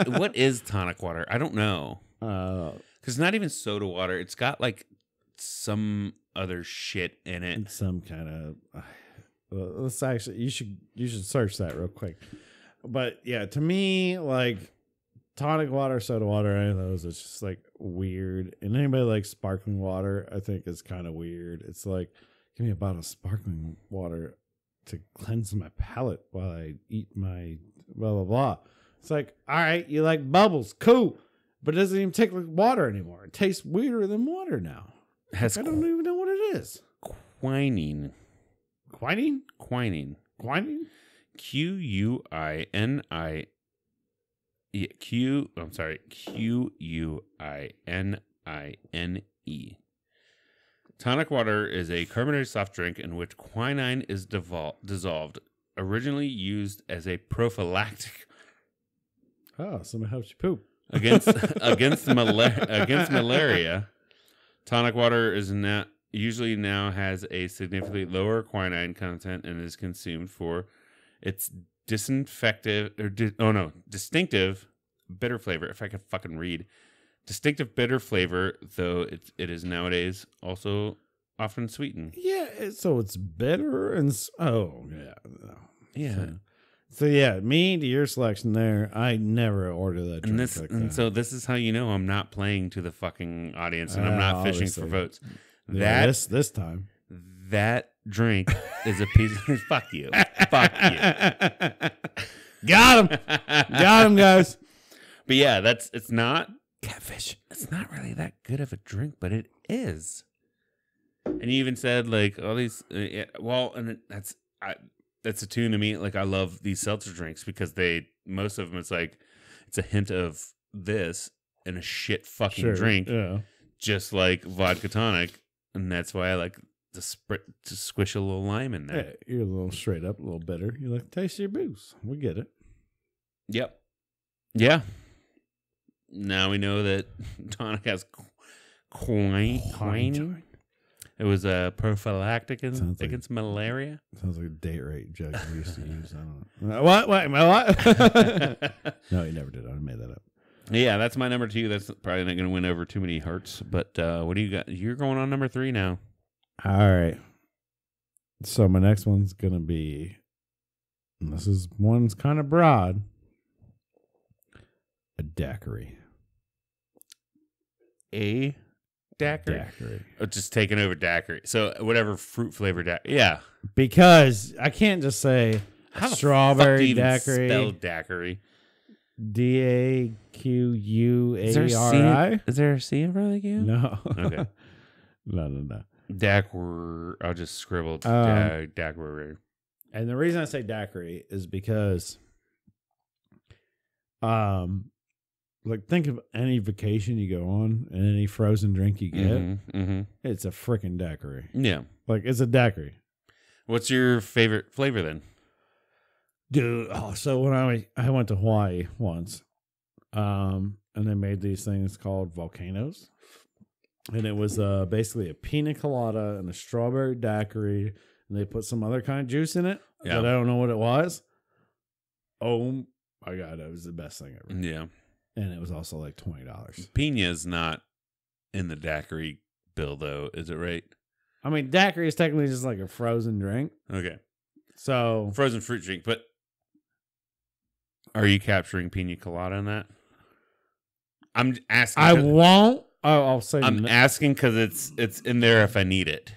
What is tonic water? I don't know. Because it's not even soda water. It's got like some other shit in it. It's some kind of. Let's actually. You should search that real quick. But yeah, to me, like tonic water, soda water, any of those, it's just like weird. And anybody likes sparkling water, I think is kind of weird. It's like, give me a bottle of sparkling water to cleanse my palate while I eat my blah blah blah. It's like, all right, you like bubbles, cool, but it doesn't even taste like water anymore. It tastes weirder than water now. I don't even know what it is. Quinine. Quinine? Quinine. Quinine? Quinine. Tonic water is a carbonated soft drink in which quinine is dissolved, originally used as a prophylactic. Oh, something helps you poop. against malaria. Tonic water is usually now has a significantly lower quinine content and is consumed for its distinctive bitter flavor. If I could fucking read. Distinctive bitter flavor, though it is nowadays also often sweetened. Yeah, so it's bitter and yeah. So yeah, me to your selection there. I never order that drink. So this is how you know I'm not playing to the fucking audience and I'm not fishing for votes. Yeah, this time that drink is a piece of fuck you. Fuck you. Got him, guys. But yeah, it's not catfish. It's not really that good of a drink, but it is. And you even said like all these. That's a tune to me. Like I love these seltzer drinks because most of them it's like it's a hint of this, and a shit fucking drink. Yeah. Just like vodka tonic. And that's why I like to squish a little lime in there. Yeah, you're a little straight up, a little bitter. You like to taste your booze. We get it. Yep. Yeah. Now we know that tonic has quinine. It was a prophylactic against malaria. Sounds like a date rape joke we used to use. I don't know. What? No, you never did. I made that up. Yeah, that's my number 2. That's probably not going to win over too many hearts. But what do you got? You're going on number 3 now. All right. So my next one's going to be, and this is one's kind of broad, a daiquiri. A daiquiri? Daiquiri. Oh, just taking over daiquiri. So whatever fruit flavor daiquiri. Yeah. Because I can't just say How strawberry the fuck do you daiquiri. spell daiquiri? Daquri. Is there a C in front of the Q? No. Okay. No. Daiquiri. I'll just scribble daiquiri. And the reason I say daiquiri is because, like, think of any vacation you go on and any frozen drink you get. It's a freaking daiquiri. Yeah. Like, it's a daiquiri. What's your favorite flavor then? Dude, so when I went to Hawaii once, and they made these things called volcanoes. And it was basically a pina colada and a strawberry daiquiri, and they put some other kind of juice in it, but I don't know what it was. Oh my God, it was the best thing ever. Yeah. And it was also like $20. Pina's not in the daiquiri bill, though, is it right? I mean, daiquiri is technically just like a frozen drink. Okay. So frozen fruit drink, but are you capturing pina colada in that? I'm asking. I won't. I'll say I'm asking because it's in there if I need it.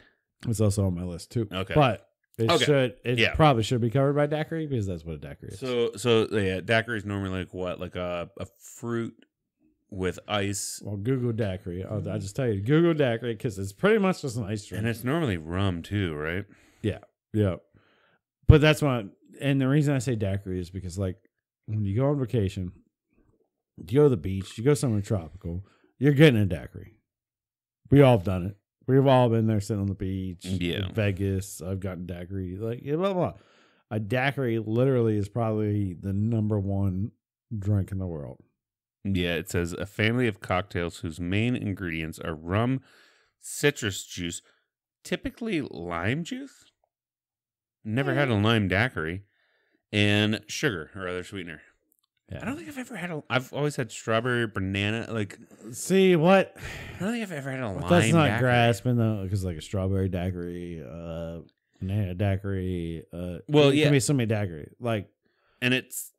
It's also on my list too. Okay, but it probably should be covered by daiquiri because that's what a daiquiri is. So yeah, daiquiri is normally like what, like a fruit with ice. Well, Google daiquiri. I'll just tell you, Google daiquiri because it's pretty much just an ice drink, and it's normally rum too, right? Yeah. But that's why, and the reason I say daiquiri is because, like, when you go on vacation, you go to the beach, you go somewhere tropical, you're getting a daiquiri. We all have done it. We've all been there sitting on the beach. Yeah. In Vegas, I've gotten daiquiri. Like, blah, blah. A daiquiri literally is probably the number one drink in the world. Yeah, it says a family of cocktails whose main ingredients are rum, citrus juice, typically lime juice. Never had a lime daiquiri, and sugar or other sweetener. Yeah. I don't think I've ever had I've always had strawberry, banana. Like, see what? I don't think I've ever had a lime. That's not daiquiri. grasping though, because like a strawberry daiquiri, banana daiquiri. Well, it can be so many daiquiri. Like, and it's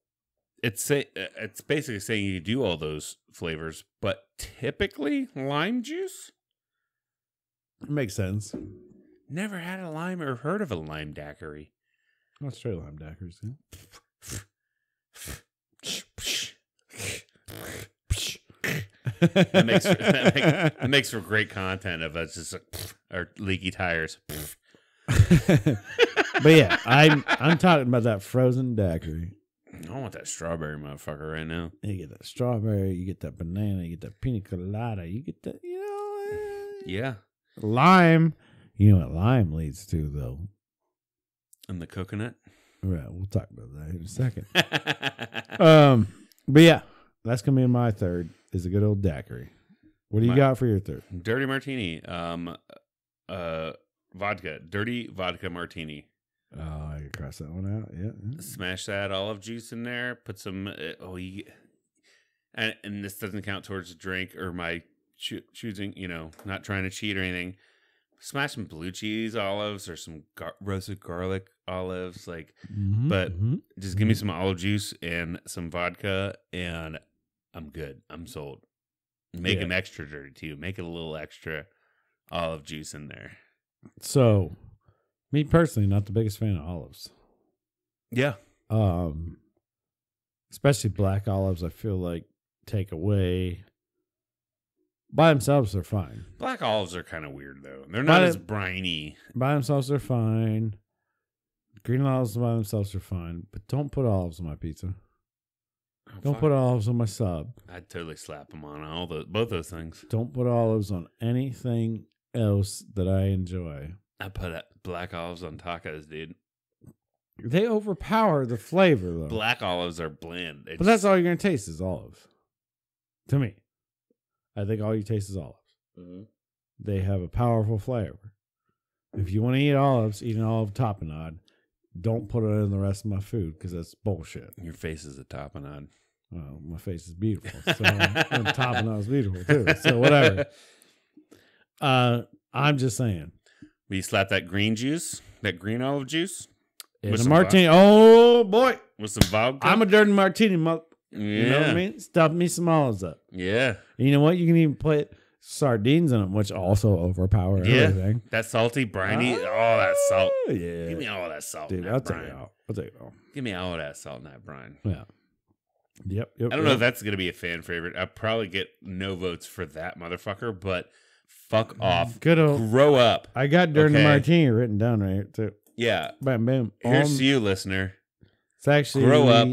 basically saying you do all those flavors, but typically lime juice. It makes sense. Never had a lime or heard of a lime daiquiri. Not straight lime daiquiris. That makes for great content of us just our leaky tires. But yeah, I'm talking about that frozen daiquiri. I want that strawberry motherfucker right now. You get that strawberry, you get that banana, you get that pina colada, you get that, yeah, lime. You know what lime leads to, though? And the coconut. Right, we'll talk about that in a second. But yeah, that's gonna be my third. Is a good old daiquiri. What do you got for your third? Dirty martini. Vodka. Dirty vodka martini. Oh, I can cross that one out. Yeah. Smash that olive juice in there. Put some. And this doesn't count towards the drink or my choosing. Not trying to cheat or anything. Smash some blue cheese olives or some roasted garlic olives, just give me some olive juice and some vodka, and I'm good. I'm sold. Make them extra dirty too. Make it a little extra olive juice in there. So, me personally, not the biggest fan of olives. Yeah. Especially black olives, I feel like take away. By themselves, they're fine. Black olives are kind of weird, though. They're not as briny. By themselves, they're fine. Green olives by themselves are fine. But don't put olives on my pizza. Don't put olives on my sub. I'd totally slap them on both those things. Don't put olives on anything else that I enjoy. I put black olives on tacos, dude. They overpower the flavor, though. Black olives are bland. But that's all you're going to taste is olives. To me. I think all you taste is olives. Mm-hmm. They have a powerful flavor. If you want to eat olives, eat an olive tapenade. Don't put it in the rest of my food because that's bullshit. Your face is a tapenade. Well, my face is beautiful. So tapenade is beautiful too. So whatever. I'm just saying. Will you slap that green juice, that green olive juice? With a martini. Oh boy. With some vodka? I'm a dirty martini. Yeah. You know what I mean? Stuff me some olives up. Yeah. And you know what? You can even put sardines in them, which also overpower everything. That salty, briny. Oh, that salt. Yeah. Give me all of that salt. Dude, I'll take it all. Give me all of that salt in that brine. Yeah. Yep. I don't know if that's going to be a fan favorite. I'll probably get no votes for that motherfucker, but fuck off. Good old. Grow up. I got dirty martini written down right here, too. Yeah. Bam, bam. Here's to you, listener. It's actually. Grow up.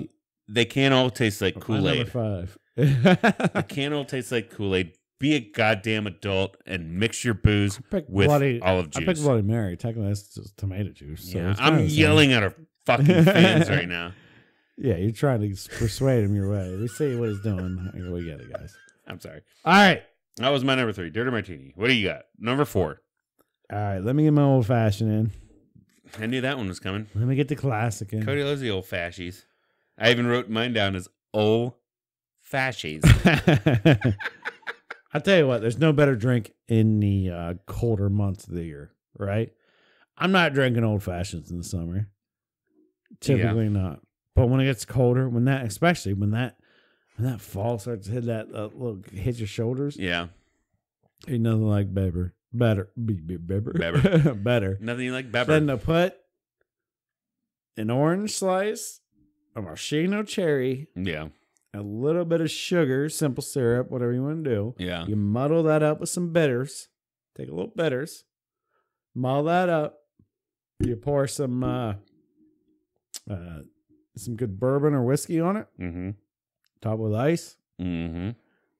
They can't all taste like Kool-Aid. Number 5. They can't all taste like Kool-Aid. Be a goddamn adult and mix your booze with olive juice. I picked Bloody Mary. Technically, that's just tomato juice. So yeah, I'm yelling at our fucking fans right now. Yeah, you're trying to persuade him your way. We see what he's doing. We get it, guys. I'm sorry. All right. That was my number 3, Dirty Martini. What do you got? Number 4. All right, let me get my old fashioned in. I knew that one was coming. Let me get the classic in. Cody loves the old fashies. I even wrote mine down as old fashies. I tell you what, there's no better drink in the colder months of the year, right? I'm not drinking old fashions in the summer. Typically not. But when it gets colder, especially when that fall starts to hit that hit your shoulders. Yeah. Ain't nothing like better. Better. Nothing like better. Then to put an orange slice, a maraschino cherry. Yeah. A little bit of sugar, simple syrup, whatever you want to do. Yeah. You muddle that up with some bitters. Take a little bitters. Muddle that up. You pour some good bourbon or whiskey on it. Mm-hmm. Top with ice. Mm-hmm.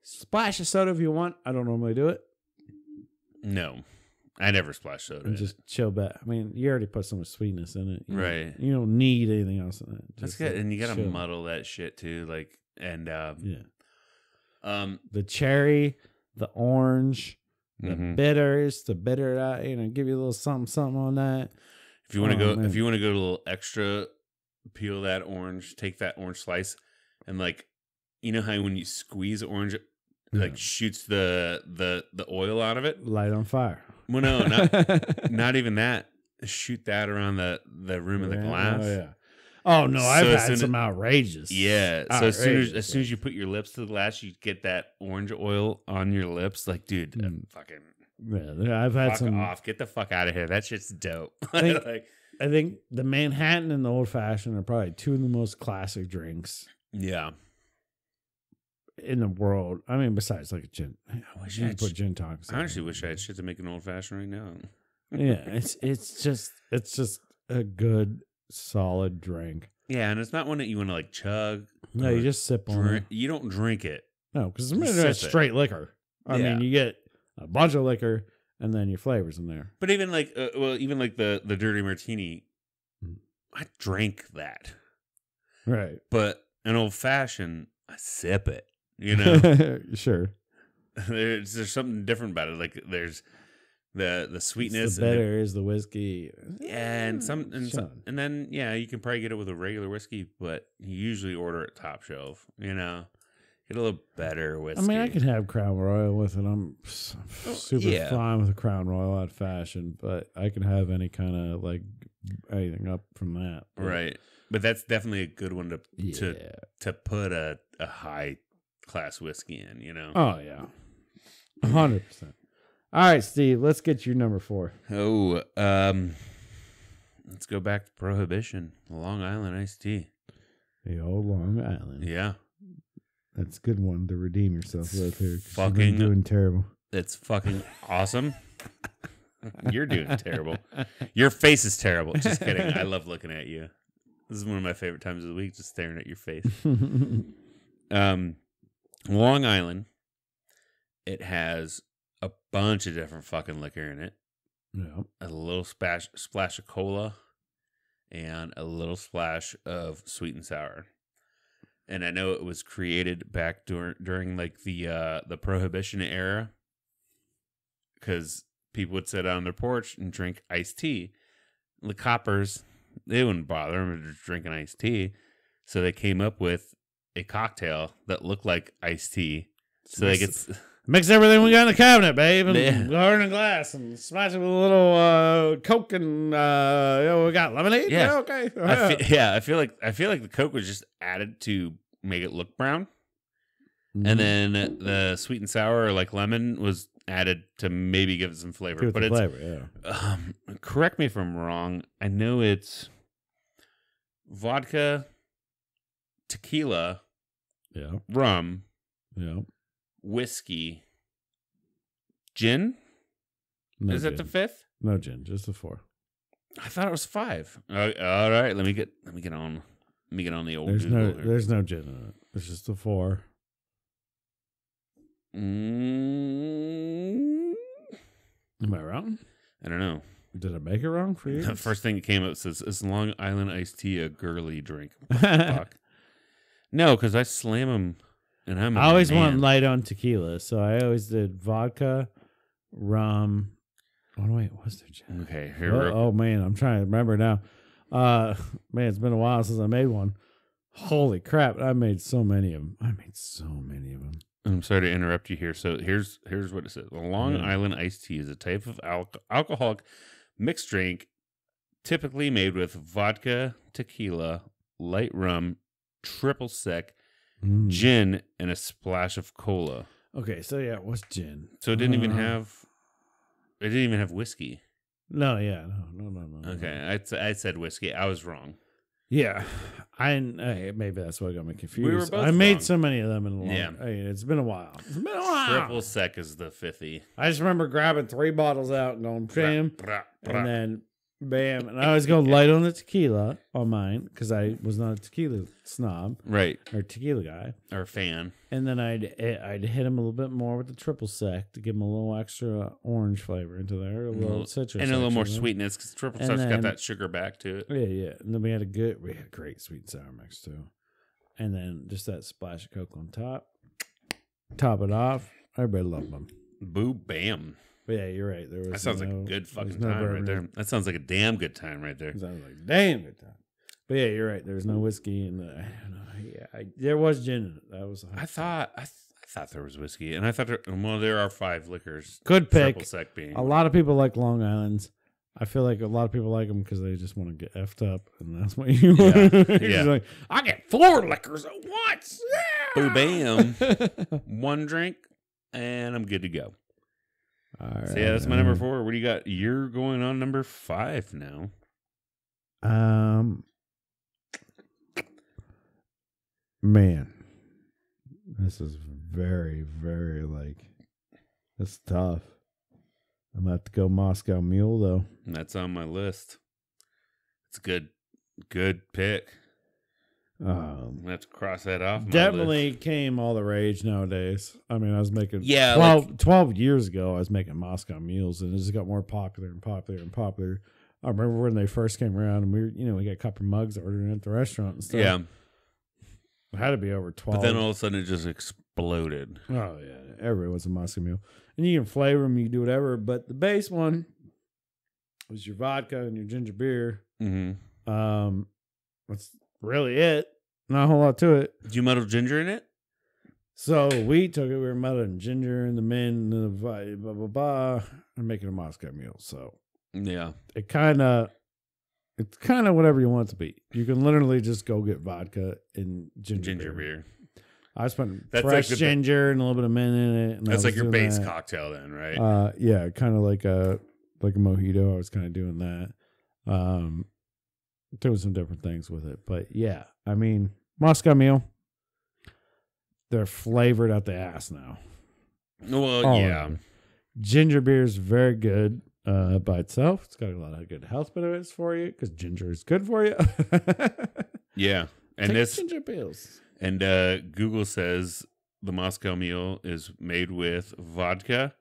Splash of soda if you want. I don't normally do it. No. I never splash soda. And just chill back. I mean, you already put so much sweetness in it. Right. You don't need anything else in it. That's good. And you got to muddle that shit too. The cherry, the orange, the bitters, the bitter, give you a little something on that. If you want to go a little extra, peel that orange, take that orange slice, and you know how when you squeeze orange, shoots the oil out of it? Light on fire. Well, no, not even that. Shoot that around the rim of the glass. Oh yeah. Oh no, I've had some outrageous. Yeah. So as soon as you put your lips to the glass, you get that orange oil on your lips. Dude, fucking. Yeah, I've had some. Off. Get the fuck out of here. That shit's dope. I think the Manhattan and the Old Fashioned are probably two of the most classic drinks. Yeah. In the world. I mean, besides a gin. I wish I put gin tonics. I honestly wish I had shit to make an Old Fashioned right now. Yeah, it's just a good solid drink. Yeah, and it's not one that you want to chug. No, you just sip on it. You don't drink it. No, because it's straight liquor. I mean, you get a bunch of liquor and then your flavors in there. But even the dirty martini, I drank that. Right. But an old fashioned, I sip it. You know, sure. There's something different about it. There's the sweetness, the bitter is the whiskey, and then you can probably get it with a regular whiskey, but you usually order it top shelf. You know, get a little better whiskey. I mean, I could have Crown Royal with it. I'm super fine with a Crown Royal out fashion, but I can have any kind of anything up from that. Right, but that's definitely a good one to put a high class whiskey in. You know. Oh yeah, 100%. All right, Steve, let's get your number 4. Oh, let's go back to Prohibition, Long Island iced tea. The old Long Island. Yeah. That's a good one to redeem yourself with here. Fucking you're doing terrible. It's fucking awesome. You're doing terrible. Your face is terrible. Just kidding. I love looking at you. This is one of my favorite times of the week, just staring at your face. Long Island. It has a bunch of different fucking liquor in it. Yeah. A little splash of cola and a little splash of sweet and sour. And I know it was created back during like the Prohibition era, because people would sit on their porch and drink iced tea. The coppers, they wouldn't bother them just drinking iced tea, so they came up with a cocktail that looked like iced tea. So they could mix everything we got in the cabinet, babe, and pour it in a glass and smash it with a little Coke and we got lemonade. Yeah, okay. I feel like the Coke was just added to make it look brown, and then the sweet and sour, or like lemon, was added to maybe give it some flavor. But it's flavor, yeah. Correct me if I'm wrong. I know it's vodka, tequila, yeah, rum, yeah, whiskey, gin. No Is gin. that the fifth? No gin, just the 4. I thought it was 5. All right, let me get on the old. There's Google here. there's no gin in it. It's just the 4. Am I wrong? I don't know. Did I make it wrong for you? The first thing that came up says, "Is Long Island iced tea a girly drink?" Fuck. No, because I slam them, and I always want light on tequila, so I always did vodka, rum. Oh wait, what's there gin? Okay, here. Oh man, I'm trying to remember now. Man, it's been a while since I made one. Holy crap! I made so many of them. I'm sorry to interrupt you here. So here's what it says: the Long Island iced tea is a type of alcoholic mixed drink, typically made with vodka, tequila, light rum, triple sec, gin, and a splash of cola. Okay, so yeah, what's gin? So it didn't even have whiskey. No. Okay, I said whiskey. I was wrong. Yeah, maybe that's what got me confused. We were both I made wrong. so many of them in a long. Yeah. It's been a while. Triple sec is the 50. I just remember grabbing 3 bottles out and going bam, Brah, and then bam, and I always go light on the tequila on mine because I was not a tequila snob, right, or tequila guy, or fan. and then I'd hit him a little bit more with the triple sec to give him a little extra orange flavor into there, a little citrus, and a little more section, sweetness because triple And sec's got then- that sugar back to it. Yeah, and then we had a great sweet and sour mix too, and then just that splash of Coke on top. Top it off. Everybody loved them. Boo bam. But yeah, you're right. That sounds like a good fucking time right there. That sounds like a damn good time right there. Sounds like damn good time. But yeah, you're right. There's no whiskey in the. There was gin in it. That was. I thought there was whiskey, and I thought there are 5 liquors. Good pick. Triple sec being A lot of people like Long Islands. I feel like a lot of people like them because they just want to get effed up, and that's what you want. Yeah. Like, I get 4 liquors at once. Boo bam. 1 drink, and I'm good to go. All right. So yeah, that's my number 4. What do you got? You're going on number 5 now. Man, this is very, very it's tough. I'm gonna have to go Moscow Mule though. That's on my list. It's a good pick. I have to cross that off. Definitely came all the rage nowadays. I mean, I was making 12 years ago. I was making Moscow Mules, and it just got more popular and popular and popular. I remember when they first came around, and we got copper mugs ordering at the restaurant and stuff. Yeah, it had to be over 12. but then all of a sudden it just exploded. Oh yeah, everyone was a Moscow Mule, and you can flavor them, you can do whatever. But the base one was your vodka and your ginger beer. Mm-hmm. That's really it. Not a whole lot to it. Did you muddle ginger in it? So we took it. We were muddling ginger and the mint and the blah blah blah, and making a Moscow Mule. So yeah, it's kind of whatever you want it to be. You can literally just go get vodka and ginger beer. I just put fresh ginger and a little bit of mint in it. And that's like your base cocktail, then, right? Yeah, kind of like a mojito. I was kind of doing that. Doing some different things with it, but yeah, I mean, Moscow Mule, they're flavored out the ass now. Well, yeah. Ginger beer is very good by itself. It's got a lot of good health benefits for you because ginger is good for you. Yeah, and Take this ginger pills. And Google says the Moscow Mule is made with vodka,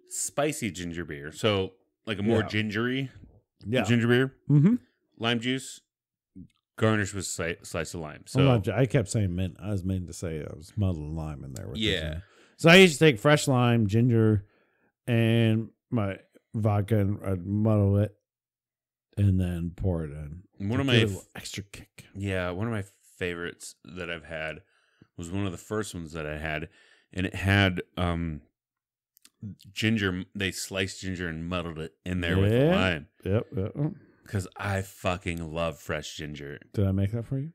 spicy ginger beer. So like a more gingery ginger beer, lime juice, garnished with slice of lime. So I kept saying mint. I was meant to say I was muddling lime in there. With this. So I used to take fresh lime, ginger, and my vodka, and I'd muddle it, and then pour it in. One of my extra kick. Yeah, one of my favorites that I've had was one of the first ones that I had, and it had ginger. They sliced ginger and muddled it in there with lime. Yep. Because I fucking love fresh ginger. Did I make that for you?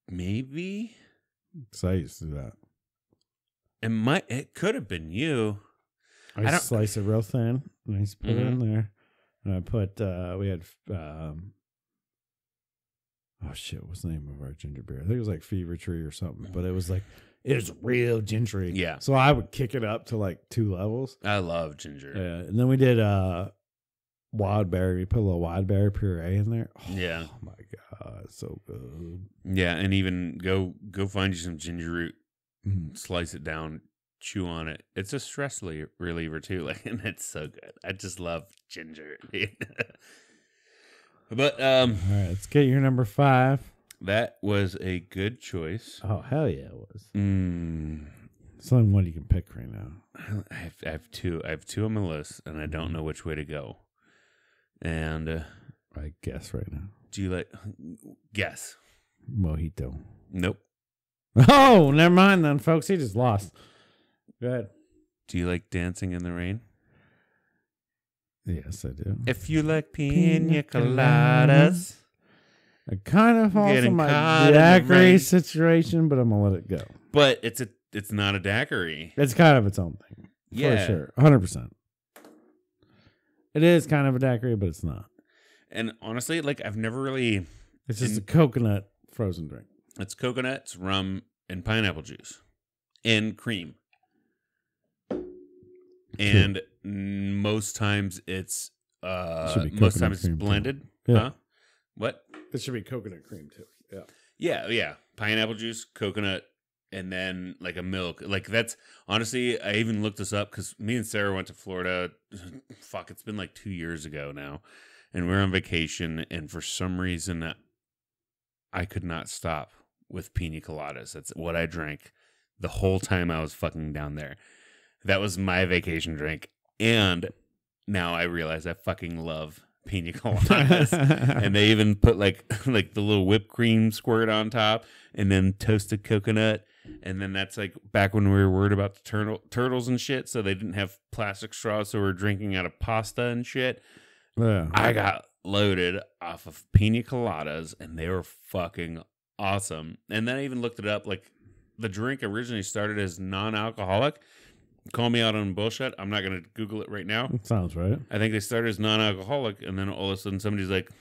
Maybe. Because I used to do that. It could have been you. I slice it real thin, and I used to put it in there. And I put, we had, oh shit, what's the name of our ginger beer? I think it was like Fever Tree or something, but it was real gingery. Yeah. So I would kick it up to like 2 levels. I love ginger. Yeah. And then we did wild berry. We put a little wild berry puree in there. Yeah. Oh my God. It's so good. Yeah. And even go find you some ginger root, slice it down, chew on it. It's a stress reliever too. And it's so good. I just love ginger. But all right, let's get your number 5. That was a good choice. Oh hell yeah, it was. It's only one you can pick right now. I have two. I have 2 on my list, and I don't know which way to go. And I guess right now. Do you guess? Mojito. Nope. Oh, never mind then, folks. He just lost. Go ahead. Do you like Dancing in the Rain? Yes, I do. If you like pina coladas. I kind of falls in my daiquiri situation, but I'm going to let it go. But it's not a daiquiri. It's kind of its own thing. Yeah. For sure. 100%. It is kind of a daiquiri, but it's not. And honestly, I've never really... It's just a coconut frozen drink. It's coconut, it's rum, and pineapple juice. And cream. And most times it's blended. Yeah. Huh? What? It should be coconut cream too. Yeah. Pineapple juice, coconut, and then a milk. That's honestly, I even looked this up because me and Sarah went to Florida. Fuck, it's been 2 years ago now, and we were on vacation. And for some reason, I could not stop with pina coladas. That's what I drank the whole time I was fucking down there. That was my vacation drink. And now I realize I fucking love pina coladas. And they even put the little whipped cream squirt on top and then toasted coconut. And then that's back when we were worried about the turtles and shit. So they didn't have plastic straws. So we're drinking out of pasta and shit. Yeah. I got loaded off of pina coladas and they were fucking awesome. And then I even looked it up. The drink originally started as non-alcoholic. Call me out on bullshit. I'm not going to Google it right now. That sounds right. I think they started as non-alcoholic, and then all of a sudden somebody's like,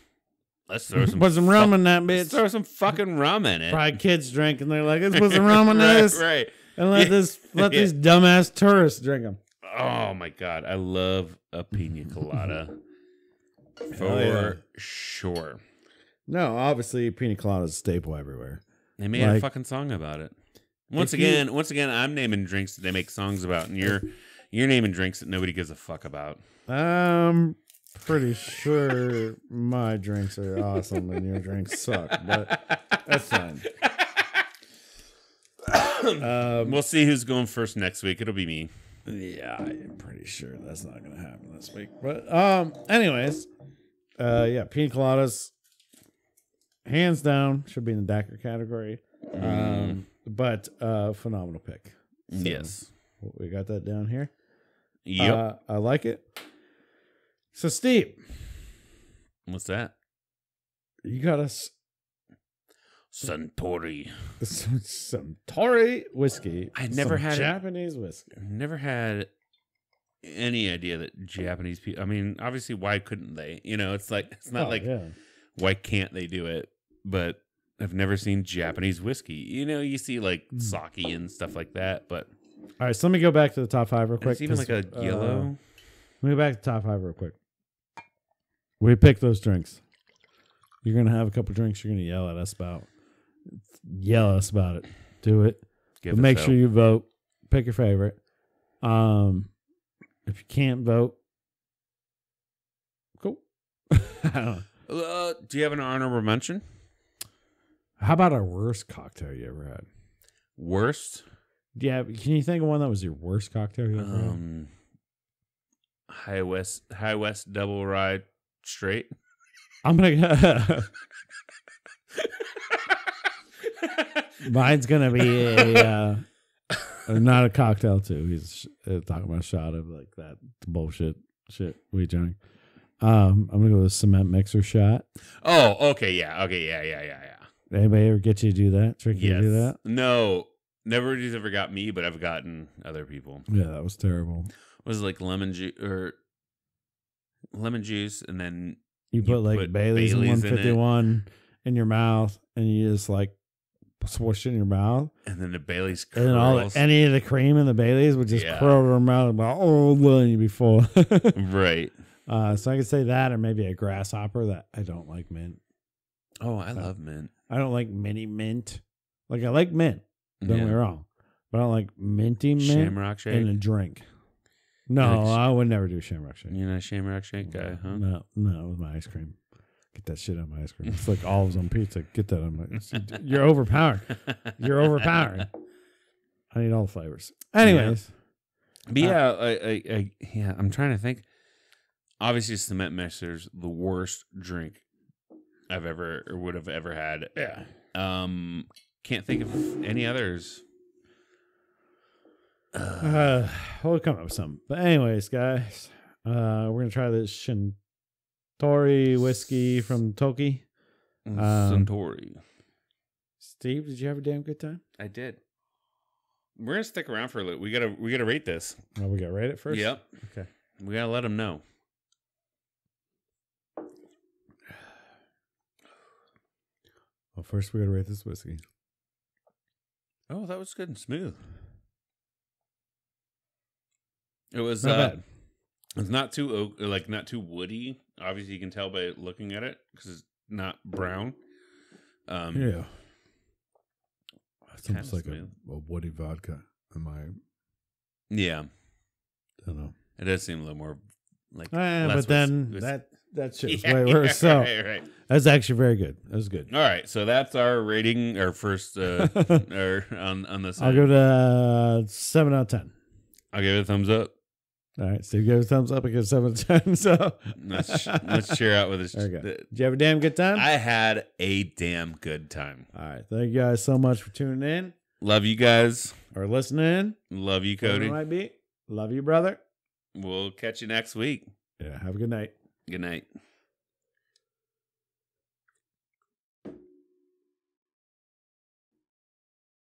let's throw some... Put some rum in that bitch. Let's throw some fucking rum in it. Probably kids drink, and they're like, let's put some rum in this. Right. And let these dumbass tourists drink them. Oh, my God. I love a pina colada. For sure. No, obviously, pina colada is a staple everywhere. They made a fucking song about it. Once again, I'm naming drinks that they make songs about, and you're naming drinks that nobody gives a fuck about. I'm pretty sure my drinks are awesome and your drinks suck, but that's fine. We'll see who's going first next week. It'll be me. Yeah, I'm pretty sure that's not going to happen this week. But anyways, pina coladas, hands down, should be in the daiquiri category. But phenomenal pick. So, yes. We got that down here. Yep. I like it. So, Steve. What's that? You got us Suntory. Suntory whiskey. I never had Japanese whiskey. Never had any idea that Japanese people, I mean, obviously, why couldn't they? It's not why can't they do it? But I've never seen Japanese whiskey. You see sake and stuff like that, but... All right, so let me go back to the top 5 real quick. It's even a yellow... Let me go back to the top 5 real quick. We picked those drinks. You're going to have a couple drinks you're going to yell at us about. Yell at us about it. Do it. Give But us make hope. sure you vote. Pick your favorite. If you can't vote, cool. I don't know. Do you have an honorable mention? How about our worst cocktail you ever had? Worst? Yeah, can you think of one that was your worst cocktail you ever had? High West double rye straight. I'm gonna. Mine's gonna be a not a cocktail too. He's talking about a shot of like that bullshit shit we drink. I'm gonna go with a cement mixer shot. Oh, okay, yeah. Anybody ever get you to do that? Trick you to do that? No, nobody's ever got me, but I've gotten other people. Yeah, that was terrible. It was like lemon juice, and then You put like Bailey's in 151 in your mouth, and you just like swoosh it in your mouth, and then the Bailey's curls. curls. And any of the cream in the Bailey's would just curl over your mouth about and you'd be full. Right. So I could say that, or maybe a grasshopper. That I don't like mint. Oh, I love mint. I don't like mini mint. Like I like mint. Don't get me wrong, but I don't like minty mint Shamrock shake in a drink. No, I would never do Shamrock Shake. You're not a Shamrock Shake guy, huh? No, with my ice cream. Get that shit on my ice cream. It's like olives on pizza. Get that on my. You're overpowering. You're overpowering. I need all the flavors. Anyways, but I'm trying to think. Obviously, cement mixer's the worst drink I've ever or would have ever had. Yeah. Can't think of any others. We'll come up with something. But anyways, guys, we're gonna try this Suntory whiskey from Toki. Suntory. Steve, did you have a damn good time? I did. We're gonna stick around for a little. We gotta rate this. Oh, we gotta rate it first. Yep. Okay. We gotta let them know. Well, first we gotta rate this whiskey. Oh, that was good and smooth. It was not bad. It's not too not too woody. Obviously, you can tell by looking at it because it's not brown. Yeah, it's almost like smooth. a woody vodka. Yeah, I don't know. It does seem a little more like. But then that shit's yeah, way worse. So right. That's actually very good. That was good. All right, so that's our rating. Our first or on this. I'll give it a 7 out of 10. I'll give it a thumbs up. All right, Steve gave it a thumbs up. I give it 7 out of 10. So let's cheer out with this. Okay. Did you have a damn good time? I had a damn good time. All right, thank you guys so much for tuning in Love you guys. or listening. Love you, Whatever Cody. it might be. Love you, brother. We'll catch you next week. Yeah, have a good night. Good night.